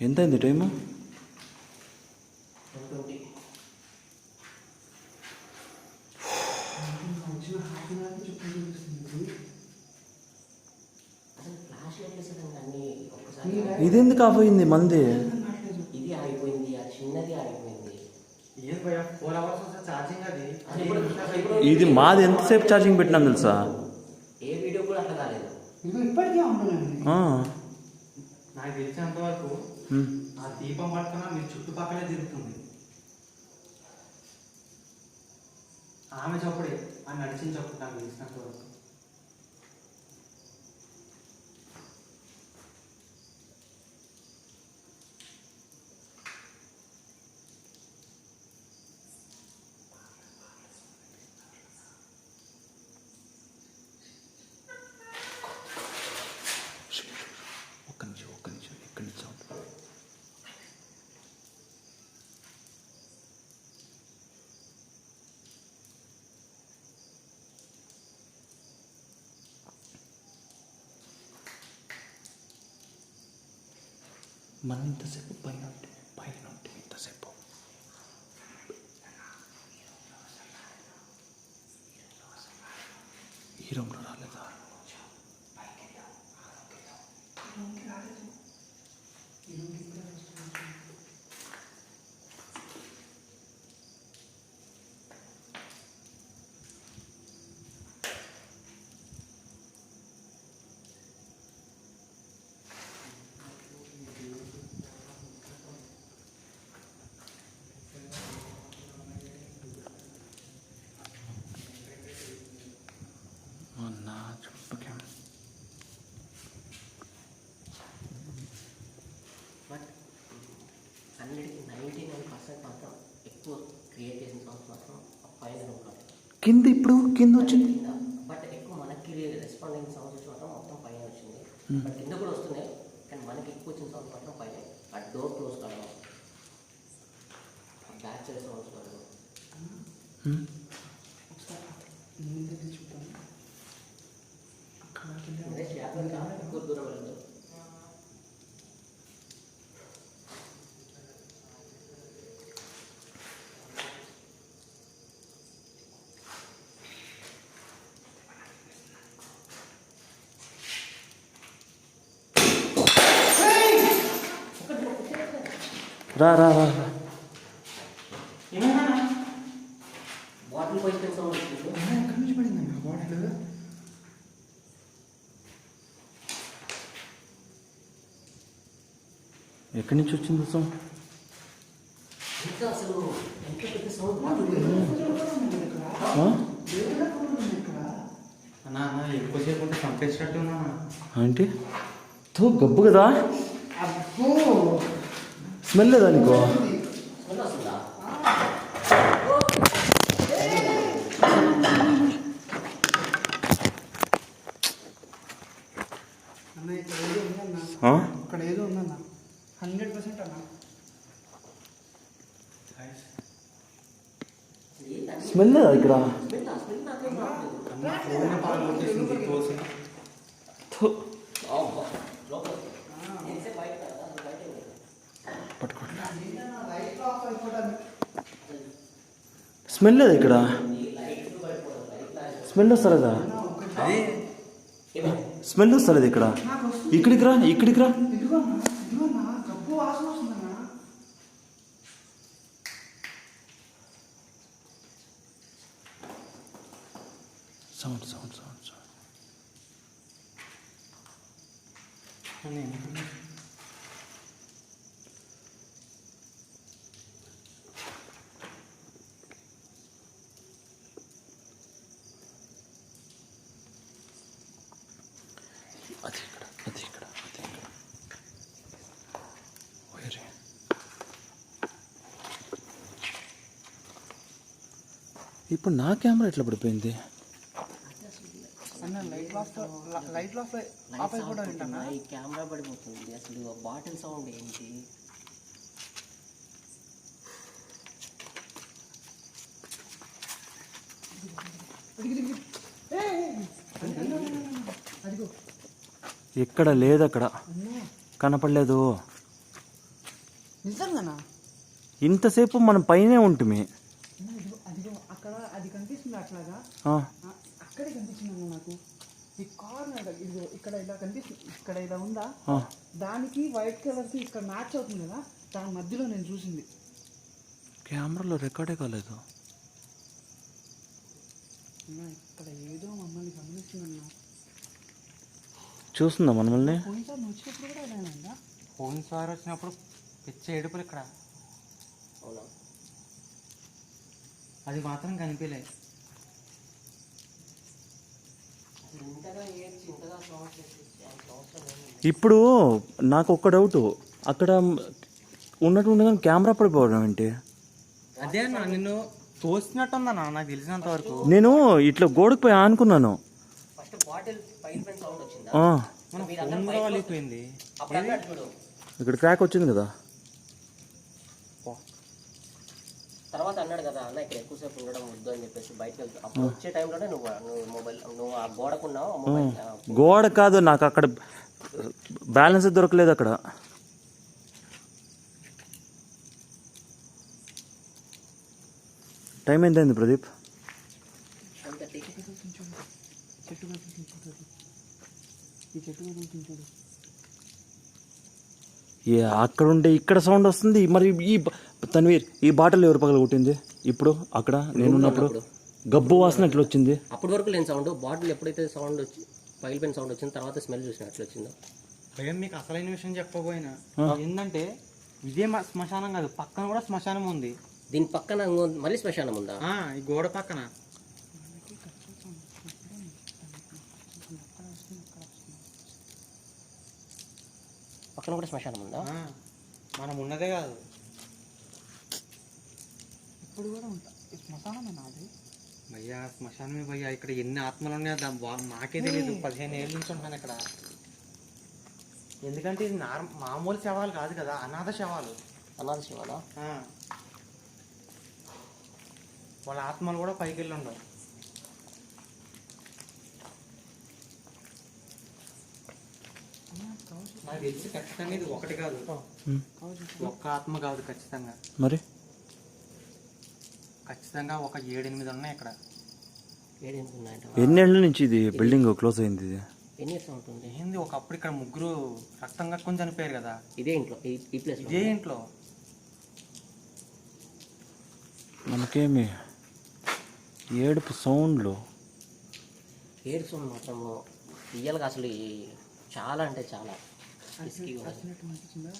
ఎంతైంది టైము? 120. ఫ్లాష్ లైట్ వేసేదాన్ని అన్ని ఒక్కసారి. ఇదెందుకు ఆపోయింది మంది? ఇది ఆగిపోయింది, ఆ చిన్నది ఆగిపోయింది. ఏం భయ 4 hours వస్తే ఛార్జింగ్ అది. ఇది మాది ఎంతసేపు ఛార్జింగ్ పెట్టినాం తెలుసా? ఏ వీడియో కూడా అట్లా కాలేదు. ఇది ఇప్పటికే ఉంటుందండి. నాకు తెలిసినంత వరకు ఆ దీపం పట్టుకున్న మీ చుట్టుపక్కలే తిరుగుతుంది. ఆమె చప్పుడే ఆ నడిచిన చోట నాకు తెలిసినంత వరకు. ఒక్క నిమిషం ఇక్కడి నుంచి సౌండ్. మనం ఇంతసేపు పైన ఉంటే ఇంతసేపు ఈ రూమ్లో రాలేదా? నా చుట్టుకే బట్ అన్నిటికీ 99% మాత్రం ఎక్కువ క్రియేట్ చేసిన సౌండ్స్ మాత్రం పైన ఉంటాయి. కింద వచ్చింది. బట్ ఎక్కువ మనకి రెస్పాండ్ అయిన సౌండ్స్ వచ్చి మాత్రం మొత్తం పైన వచ్చింది. బట్ కింద కూడా వస్తున్నాయి, కానీ మనకి ఎక్కువ వచ్చిన సౌండ్స్ మాత్రం పైన. ఆ డోర్ క్లోజ్ కావడం, బ్యాక్ సైడ్ సౌండ్స్ కావడం. ఎక్కువ దూరం వెళ్ళదు. రా బాటిల్ పోయిన సౌండ్ వచ్చింది. ఎక్కడి నుంచి పడిందమ్మా బాటిల్? ఎక్కడి నుంచి వచ్చింది సౌండ్? ఇంకా అసలు ఎంత పెద్ద సౌండ్ బాటిల్ అన్నా ఎక్కువసేపు ఉంటే చంపేసినట్టు ఉన్నా. ఏంటి గబ్బు కదా? అబ్బో స్మెల్ లేదా నీకో? స్మెల్ వస్తుందా? అన్న ఇక్కడ ఏదో ఉందన్న, ఇక్కడ ఏదో ఉందన్న 100% అన్న. స్మెల్ లేదా ఇక్కడ? స్మెల్ నాకేం రావట్లేదు. ఫోన్ పాలు కొట్టేసింది తోసి. స్మెల్ లేదా ఇక్కడ? స్మెల్ వస్తలేదా? స్మెల్ వస్తలేదు ఇక్కడ. ఇక్కడికి రా. ఇదిగో అన్న గబ్బు వాసన వస్తుందన్న. సౌండ్ అది ఇక్కడ ఓయరే. ఇప్పుడు నా కెమెరా ఎట్లా పడిపోయింది? అన్న లైట్ ఆఫ్ అయిపోవడం ఏంటన్నా? ఈ కెమెరా పడిపోతుంది. అసలు బాటిల్ సౌండ్ ఏంటి? ఎక్కడ లేదు, అక్కడ కనపడలేదు. నిజంగానా? ఇంతసేపు మనం పైనే ఉంటుంది. అదిగో అక్కడ అది కనిపిస్తుంది అట్లాగా. అక్కడే కనిపించిందన్న నాకు. ఈ కార్నర్ ఇదిగో ఇక్కడ ఇలా కనిపిస్తుంది, ఇక్కడ ఇలా ఉందా, దానికి వైట్ కలర్ ఇక్కడ మ్యాచ్ అవుతుంది కదా, దాని మధ్యలో నేను చూసింది. కెమెరాలో రికార్డే కాలేదు. ఇక్కడ ఏదో మమ్మల్ని గమనిస్తుందన్న. చూస్తుందా మనల్ని? పోయినసారి నువ్వు వచ్చినప్పుడు కూడా అదేనా? ఫోన్ సార్ వచ్చినప్పుడు పిచ్చ ఏడుపులు ఇక్కడ. అవునా? అది మాత్రం కనిపించలేదు. ఇప్పుడు నాకు ఒక్క డౌట్, అక్కడ ఉన్నట్టు ఉండదని కెమెరా పడిపోవడం ఏంటి? అదే అన్న నిన్ను తోసినట్టుందన్నా నాకు తెలిసినంత వరకు. నేను ఇట్లా గోడకు పోయి ఆనుకున్నాను. ఫస్ట్ బాటిల్ పైన సౌండ్ వచ్చిందా? ఆ, మన ఫోన్ కూడా వాళ్ళిపోయింది. అప్పుడు అన్నాడు చూడు. ఇక్కడ క్రాక్ వచ్చింది కదా. తర్వాత అన్నాడు కదా అన్న ఇక్కడ ఎక్కువసేపు ఉండడం వద్దు అని చెప్పేసి బయటకు వెళ్తా. అప్పుడు వచ్చే టైంలోనే నువ్వు మొబైల్ నువ్వు ఆ గోడకున్నావు ఆ మొబైల్. గోడ కాదు, నాకు అక్కడ బ్యాలెన్స్ దొరకలేదు అక్కడ. టైం ఎంత అయింది ప్రదీప్? అక్కడ ఉండే ఇక్కడ సౌండ్ వస్తుంది. మరి ఈ తన్వీర్ ఈ బాటిల్ ఎవరు పగల కొట్టింది? ఇప్పుడు అక్కడ నేనున్నప్పుడు గబ్బు వాసన ఎట్లా వచ్చింది? అప్పటి వరకు లేని సౌండ్, బాటిల్ ఎప్పుడైతే సౌండ్ వచ్చి పగిలిపోయిన సౌండ్ వచ్చింది తర్వాత స్మెల్ చూసిన ఎట్లా వచ్చిందో. భయం మీకు అసలైన విషయం చెప్పబోయినా ఏంటంటే ఇదే శ్మశానం కాదు, పక్కన కూడా శ్మశానం ఉంది. దీని పక్కన మళ్ళీ శ్మశానం ఉందా? ఈ గోడ పక్కన పక్కన కూడా శ్మశానం ఉందా? మనం ఉన్నదే కాదు. ఇప్పుడు కూడా ఉంటా శ్మశానం నాది భయ్యా, శ్మశానమే భయ్యా. ఇక్కడ ఎన్ని ఆత్మలు ఉన్నాయో మాకే తెలియదు. 15 ఏళ్ళ నుంచి ఉంటాను ఇక్కడ. ఎందుకంటే ఇది మామూలు శవాలు కాదు కదా, అనాథ శవాలు. అనాథ శివాలా? వాళ్ళ ఆత్మలు కూడా పైకి వెళ్ళి ఉండవు. నాకు తెలిసి ఖచ్చితంగా ఇది ఒకటి కాదు, ఒక్క ఆత్మ కాదు ఖచ్చితంగా. మరి ఖచ్చితంగా ఒక 7-8 ఉన్నాయి ఇక్కడ. 7 ఉన్నాయంట. ఎన్నేళ్ళ నుంచి ఇది బిల్డింగ్ క్లోజ్ అయింది? ఇది ఎన్ని ఇయర్స్ ఉంటుంది? ఏంది, ఒకప్పుడు ఇక్కడ ముగ్గురు రక్తం కట్టుకొని చనిపోయారు కదా, ఇదే ఇంట్లో ఈ ప్లేస్ ఇదే ఇంట్లో. మనకేమి ఏడుపు సౌండ్లు, ఏడు సౌండ్ మాత్రము రియల్గా అసలు చాలా అంటే చాలా రిస్కీగా ఉంది.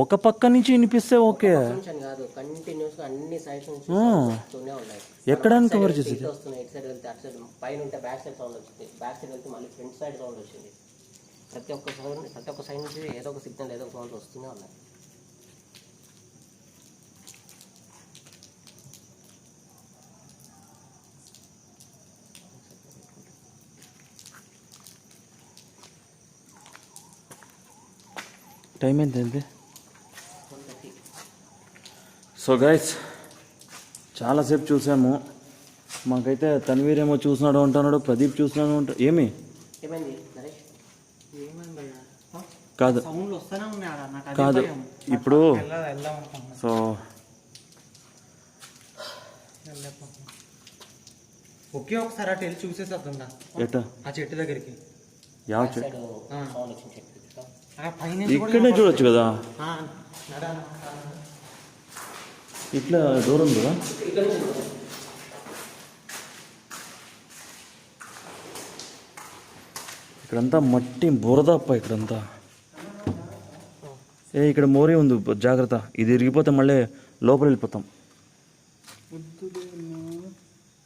ఒక పక్క నుంచి వినిపిస్తే ఓకే, అని కాదు కంటిన్యూస్ గా అన్ని సైడ్స్ నుంచి వస్తూనే ఉన్నాయి. ఎక్కడానికి కవర్ చేసేది? ఇటు వస్తున్నాయి, ఇటు సైడ్ వెళ్తే అటు సైడ్, పైన ఉంటే బ్యాక్ సైడ్ సౌండ్ వచ్చింది, బ్యాక్ సైడ్ వెళ్తే మళ్ళీ ఫ్రంట్ సైడ్ సౌండ్ వచ్చింది. ప్రతి ఒక్క సైడ్ నుంచి ఏదో ఒక సిగ్నల్ ఏదో ఒక సౌండ్ వస్తూనే ఉన్నాయి. టైం ఎంత? సో గైస్, చాలాసేపు చూసాము. మాకైతే తన్వీర్ ఏమో చూసినాడు అంటున్నాడు, ప్రదీప్ చూసినాడు అంటాడు. ఏమి ఏమైంది నరేష్? కాదు సౌండ్లు వస్తూనే ఉన్నాయి ఆడ. నాకు అదే కాదు భయం. ఇప్పుడు. వెళ్దాం అనుకుంటున్నా. సో ఒకే ఒకసారి అటు వెళ్ళి చూసేసేద్దా ఎట్టా ఆ చెట్టు దగ్గరికి. ಯಾವ సైడ్ చెట్టు? సౌండ్ వచ్చింది చెట్టు. ఆ పైన ఇక్కడనే చూడొచ్చు కదా, నడా. ఇట్లా దూరం కదా. ఇక్కడంతా మట్టి బురదప్ప ఇక్కడంతా. ఇక్కడ మోరీ ఉంది, జాగ్రత్త. ఇది ఇరిగిపోతే మళ్ళీ లోపల వెళ్ళిపోతాం.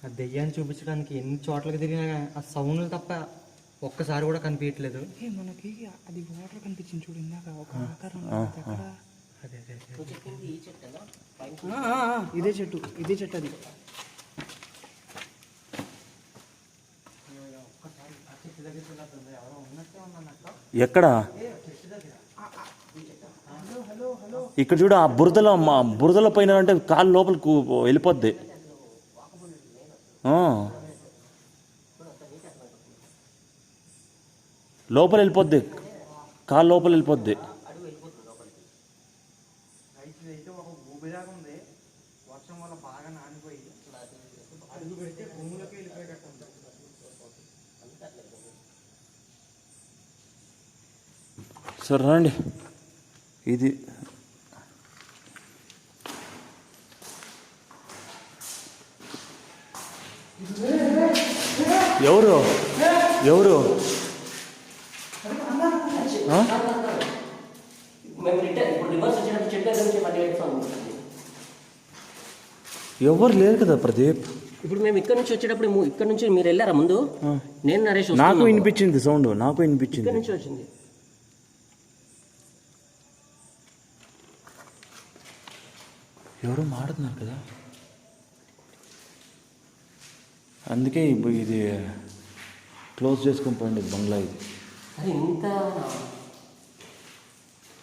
ఆ దెయ్యాన్ని చూపించడానికి ఎన్ని చోట్లకి తిరిగినా ఆ సౌండ్లు తప్ప ఒక్కసారి కూడా కనిపించట్లేదు. మనకి అది వాటర్ కనిపించింది చూడు ఇందాక, ఒక ఆకారం. అదే అదే ఈ చెట్టు కదా ఇదే చెట్టు అది. ఎక్కడ? ఇక్కడ చూడు, ఆ బురదలో పైన అంటే కాలు లోపలికి వెళ్ళిపోద్ది. లోపల వెళ్ళిపోద్ది, కాలు లోపల వెళ్ళిపోద్ది. అయితే ఒక భూమిలాగా ఉంది, వర్షం వల్ల బాగా నానిపోయి అడుగు పెడితే భూమిలోకి వెళ్ళిపోయేటట్టు ఉంది. సరే రండి. ఇది ఎవరు ఎవరు? మేము ఇప్పుడు రివర్స్ వచ్చేటప్పుడు చెట్టు దగ్గర నుంచి మళ్ళీ సౌండ్ వస్తుంది. ఎవరు లేరు కదా ప్రదీప్. ఇప్పుడు మేము ఇక్కడ నుంచి వచ్చేటప్పుడు ఇక్కడ నుంచి మీరు వెళ్ళారా ముందు? నేను నరేష్ నాకు వస్తున్నాము. వినిపించింది సౌండ్, నాకు వినిపించింది. ఇక్కడ నుంచి వచ్చింది. ఎవరో మాడుతున్నారు కదా, అందుకే ఇప్పుడు ఇది క్లోజ్ చేసుకొని పోయింది బంగ్లా. ఇది అది ఇంత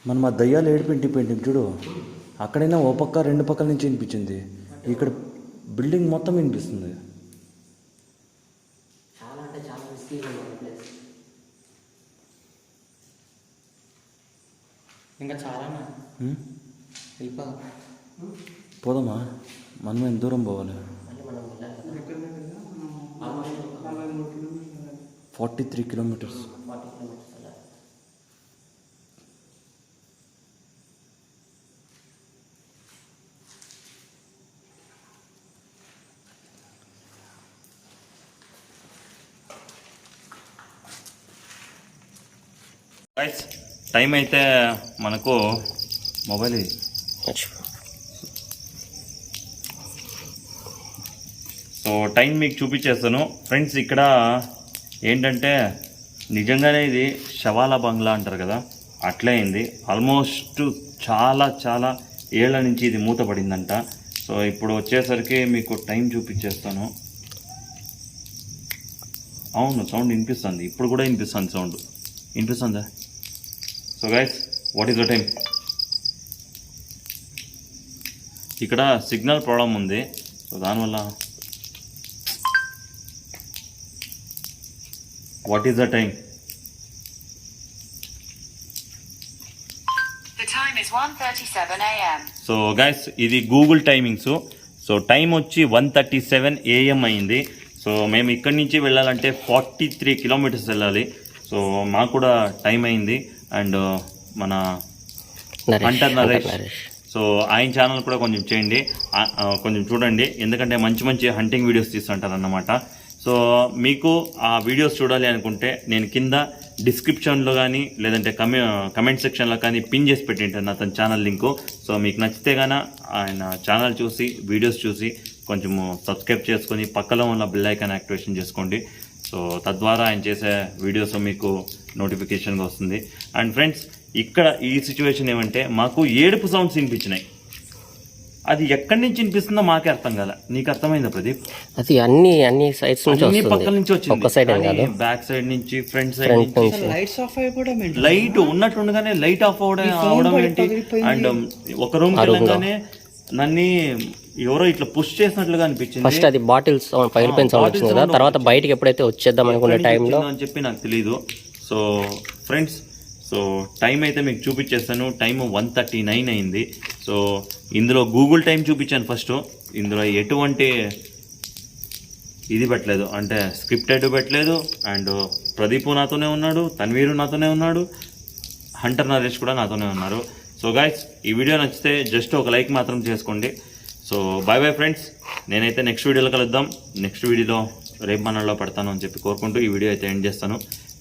మనం ఆ దయ్యాలు ఏడిపింటి పెయింటింగ్ చూడు, అక్కడైనా ఓ పక్క రెండు పక్కల నుంచి వినిపించింది, ఇక్కడ బిల్డింగ్ మొత్తం వినిపిస్తుంది. చాలా అంటే చాలా రిస్కీగా ఉంది ప్లేస్. ఇంకా చాలా వెళ్ళిపోదాం. పోదామా? మనం ఎంత దూరం పోవాలి? మళ్ళీ మనం వెళ్ళాలి కదా. 43 కిలోమీటర్స్. 40 కిలోమీటర్స్ వెళ్ళాలి. గైస్ టైం అయితే మనకు మొబైల్ ఇది. సో టైం మీకు చూపించేస్తాను ఫ్రెండ్స్. ఇక్కడ ఏంటంటే నిజంగానే ఇది శవాల బంగ్లా అంటారు కదా, అట్లే అయింది. ఆల్మోస్ట్ చాలా చాలా ఏళ్ల నుంచి ఇది మూతపడిందంట. సో ఇప్పుడు వచ్చేసరికి మీకు టైం చూపించేస్తాను. అవును, సౌండ్ వినిపిస్తుంది, ఇప్పుడు కూడా వినిపిస్తుంది సౌండ్. వినిపిస్తుందా? So guys, what is the time? ఇక్కడ సిగ్నల్ ప్రాబ్లం ఉంది, సో దానివల్ల what is the time? The time is 1:37 a.m. So guys, ఇది గూగుల్ టైమింగ్స్. సో టైం వచ్చి 1:37 AM అయింది. సో మేము ఇక్కడి నుంచి వెళ్ళాలంటే 43 కిలోమీటర్స్ వెళ్ళాలి. సో మాకు కూడా టైం అయింది. అండ్ మన హంటర్ నరేష్, సో ఆయన ఛానల్ కూడా కొంచెం చేయండి, కొంచెం చూడండి, ఎందుకంటే మంచి మంచి హంటింగ్ వీడియోస్ తీస్తుంటారు అన్నమాట. సో మీకు ఆ వీడియోస్ చూడాలి అనుకుంటే నేను కింద డిస్క్రిప్షన్లో కానీ లేదంటే కమెంట్ సెక్షన్లో కానీ పిన్ చేసి పెట్టింటాను అతని ఛానల్ లింకు. సో మీకు నచ్చితే కానీ ఆయన ఛానల్ చూసి వీడియోస్ చూసి కొంచెము సబ్స్క్రైబ్ చేసుకొని పక్కలో ఉన్న బెల్ ఐకాన్ యాక్టివేషన్ చేసుకోండి. సో తద్వారా ఆయన చేసే వీడియోస్ మీకు నోటిఫికేషన్గా వస్తుంది. అండ్ ఫ్రెండ్స్, ఇక్కడ ఈ సిచ్యువేషన్ ఏమంటే మాకు ఏడుపు సౌండ్స్ వినిపించినాయి. అది ఎక్కడి నుంచి వినిపిస్తుందో మాకే అర్థం కాల. నీకు అర్థమైందా ప్రదీప్? అది అన్ని సైడ్స్ నుంచి అన్ని వస్తుంది. పక్కల నుంచి ఒక్క సైడ్ వచ్చింది, కాదు, బ్యాక్ సైడ్ నుంచి, ఫ్రంట్ సైడ్ నుంచి. లైట్స్ ఆఫ్ అయిపోవడం ఏంటి? లైట్ ఉన్నట్టుండగానే లైట్ ఆఫ్ అవడం ఏంటి? అండ్ ఒక రూమ్ వెళ్ళగానే నన్ను ఎవరో ఇట్లా పుష్ చేసినట్లుగా అనిపించింది. ఫస్ట్ అది బాటిల్స్ పగిలిపోయిన సౌండ్ వచ్చింది కదా, తర్వాత బయటకి ఎప్పుడైతే వచ్చేద్దాం అనుకునే టైంలో అని చెప్పి నాకు తెలీదు. సో ఫ్రెండ్స్, సో టైం అయితే మీకు చూపించేస్తాను. టైం 1:39 అయింది. సో ఇందులో గూగుల్ టైం చూపించాను ఫస్ట్. ఇందులో ఎటువంటి ఇది పెట్టలేదు, అంటే స్క్రిప్టెడ్ పెట్టలేదు. అండ్ ప్రదీప్ నాతోనే ఉన్నాడు, తన్వీరు నాతోనే ఉన్నాడు, హంటర్ నరేష్ కూడా నాతోనే ఉన్నారు. సో గైస్, ఈ వీడియో నచ్చితే జస్ట్ ఒక లైక్ మాత్రం చేసుకోండి. So bye bye friends. నేనైతే నెక్స్ట్ వీడియోలో కలుద్దాం. నెక్స్ట్ వీడియోలో రేపు మనలో పెడతాను అని చెప్పి కోరుకుంటూ ఈ వీడియో అయితే ఎండ్ చేస్తాను.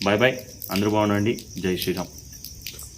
బాయ్ బాయ్, అందరూ బాగుండండి. జై శ్రీరామ్.